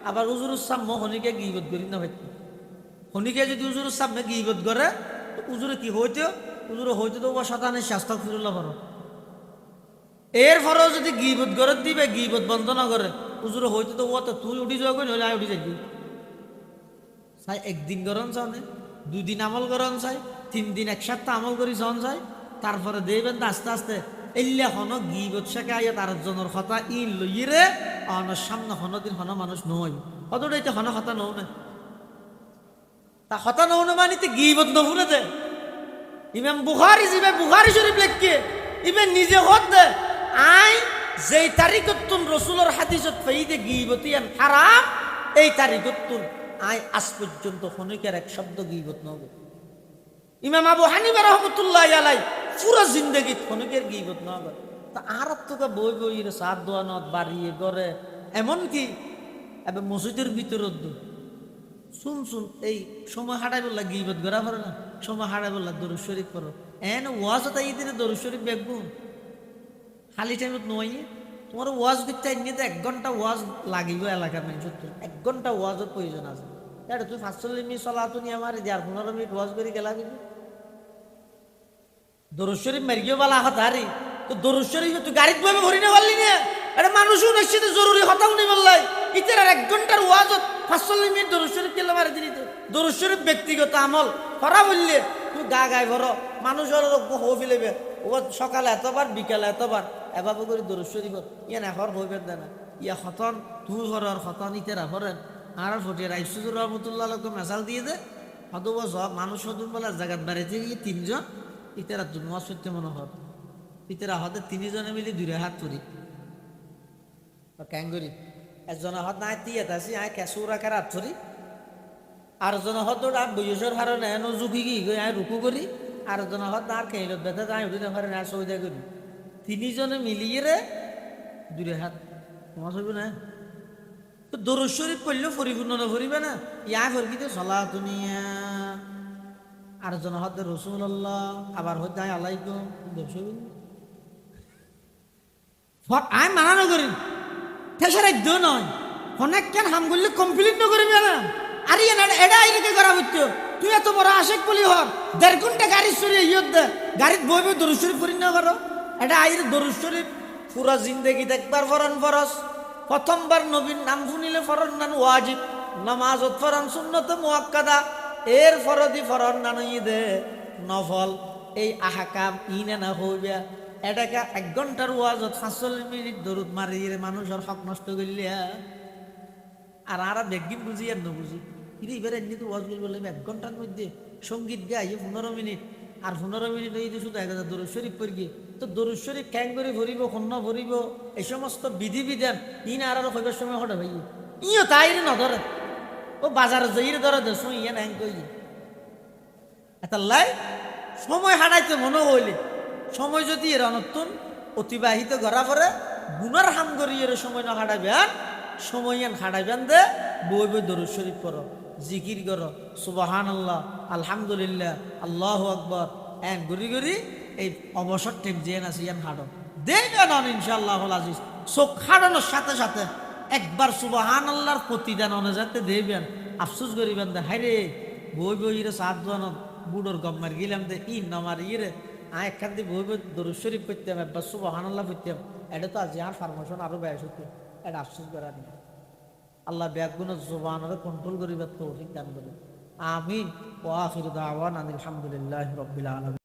আবার উজুর সাম্য খনিকে গিবত করি না ভাই খনিকে যদি উজুর সামনে গিবত করে উজুরে কি হইতো উজুরে হইতো তো ও শতানের শাস্ত্র ফিরুল্লাহ করো এর ফরেও যদি গিবত করে দিবে গিবত বন্ধ না করে উজুরে হইতো তো ও তো তুই উঠি যাওয়া কই নইলে আয় উঠি যাবি চাই একদিন গরম চাও না 2 দিন আমল গরম চাই 3 দিন এক সপ্তাহ আমল করি চান চাই তারপরে দেবেন আস্তে আস্তে এল্লে হন গিবত শেখে আইয়া তার জনের কথা ই লইরে অনর সামনে হনদিন হন মানুষ নয় অতটাইতে হন হতা নও না তা হতা নও না মানে গিবত নভুলে দে ইমাম বুখারী জিবে বুখারী শরীফ লেখকে ইবে নিজে হদ দে আই যেই তারিখতুন রাসূলের হাদিসত ফাইদে গিবতিয়ান হারাম এই তারিখতুন আই আজ পর্যন্ত খনিকের এক শব্দ গিবত নব ইমাম আবু হানিফা রাহমাতুল্লাহি আলাইহি পুরো জিন্দেগি খনিকের গিবত নব তা আর তো বই বই রে সাত দোয়ানত বাড়িয়ে করে এমন কি এবে মসজিদের ভিতরত শুন শুন এই সময় হাঁটাই বললা গিবত করা পারে না সময় হাঁটাই বললা দরুদ শরীফ করো এন ওয়াজ তাই দিনে দরুদ শরীফ বেগবো খালি টাইমত নয় তোমার ওয়াজ করতে এমনি তো 1 ঘন্টা ওয়াজ লাগিব এলাকার মানুষের 1 ঘন্টা ওয়াজের প্রয়োজন আছে এটা তুই 45 মিনিট চলাতো নি আমার 15 মিনিট ওয়াজ করে গেলা কিন্তু দরুদ শরীফ মারিও বলা হাতারি তো দরুদ শরীফ তুই গাড়িত বইবে ভরি না পারলি না এটা মানুষও নিশ্চিত জরুরি হতাও নি বললাই ইতার 1 ঘন্টার ওয়াজত 45 মিনিট দরুদ শরীফ কেলা মারি দিলি তো দরুদ শরীফ ব্যক্তিগত আমল করা বললে তুই গা গায় ভর মানুষের হো ফেলেবে ও সকালে এতবার বিকালে এতবার এভাবে করে দরুদ শরীফ ইয়া না হর হইবে না ইয়া খতন তুই হরর খতন ইতারা হরেন আর ফটিয়ার আইসুজুর রহমতুল্লাহ আলাইহি মেসাল দিয়ে দে হদবা সব মানুষ হদুন বলা জায়গাত বাড়িতে গিয়ে 3 জন ইতারা দুনওয়াজ সত্য মনে হর ইতারা হতে 3 জনে মিলে 2 হাত তুরি ক্যাঙ্গুরি একজন হত নাই তিয়া তাসি আয় কেসুরা কার ধরি আর জন হত আর বয়সের হারণে এনো ঝুঁকি কি আয় রুকু করি আর জন হত আর খেলত ব্যথা যাই উঠি না পারে না সৌদা করি 3 জনে মিলিয়ে রে 2 হাত তোমার হইব না তো দরুদ শরীফ পড়লেও পরিপূর্ণ না করিবে না ইয়া ফরকিতে সালাতুনিয়া আর জন হত রাসূলুল্লাহ আবার হইতে আলাইকুম দরুদ শরীফ আয় মানা করি তেসরা দো নয় অনেক কেন হাম করলে কমপ্লিট না করিবে না আর এটা আইরিকে করা হইতো তুই এত বড় আশেক বলি হর 1.5 ঘন্টা গাড়ি সরিয়ে ইয়ত দে গাড়িত বইবে দরুদ শরীফ পড়ি না করো এটা আইরে দরুদ শরীফ পুরা জিন্দেগি দেখবার ফরন ফরজ প্রথমবার নবীর নাম শুনিলে ফরন নান ওয়াজিব নামাজত ফরন সুন্নত মুআক্কাদা এর ফরদি ফরন নান দে নফল এই আহকাম ইনে না হইবে এটাকে 1 ঘন্টার ওয়াজত 45 মিনিট দরুদ মারিয়ে মানুষের হক নষ্ট করলে আর বেগিন বুঝি আর নবুঝি কিন্তু এবার এমনি তো ওয়াজ বলবো 1 ঘন্টার মধ্যে সঙ্গীত গাই 15 মিনিট আর 15 মিনিট এই শুধু 1000 দরুদ শরীফ পড়ি গিয়ে তো দরুদ শরীফ ক্যাং করে ভরিব খন্ন ভরিব এই সমস্ত বিধি বিধান ইন আর হইবার সময় হঠাৎ ভাই ইও তাই না ধরে ও বাজারে যাই ধরে দেশ ইয়ে না কই এটা লাই সময় হাঁটাইতে মনে হইলে সময় যদি এর অনর্থন অতিবাহিত করা পরে গুনার হাম করি এর সময় না হাঁটাবেন সময় হাঁটাইবেন দে বই বই দরুদ শরীফ করো জিকির করো সুবহানাল্লাহ আলহামদুলিল্লাহ আল্লাহু আকবার এন গরি গরি এই অবসর টেপ যে আছে ইয়ান হাঁটো দেখবেন ইনশাআল্লাহ আজিজ চোখ হাঁটানোর সাথে সাথে একবার সুবহানাল্লাহর প্রতিদান অনুযাতে দেবেন আফসোস করিবেন দে হাই রে বই বই রে 7 জন বুড়োর গম্মার গেলাম দে ই নামার ইরে একখান দিয়ে বই বই দরুদ শরীফ পড়তাম একবার সুবহানাল্লাহ পড়তাম এটা তো আজ আর ফার্মেশন আরো ব্যয় হতো এটা আফসোস করা নেই আল্লাহ ব্যাগুণের জবানের কন্ট্রোল করিবার তৌফিক দান করুন। আমিন। ওয়া আখিরু দাওয়ানা আলহামদুলিল্লাহি রাব্বিল আলামিন।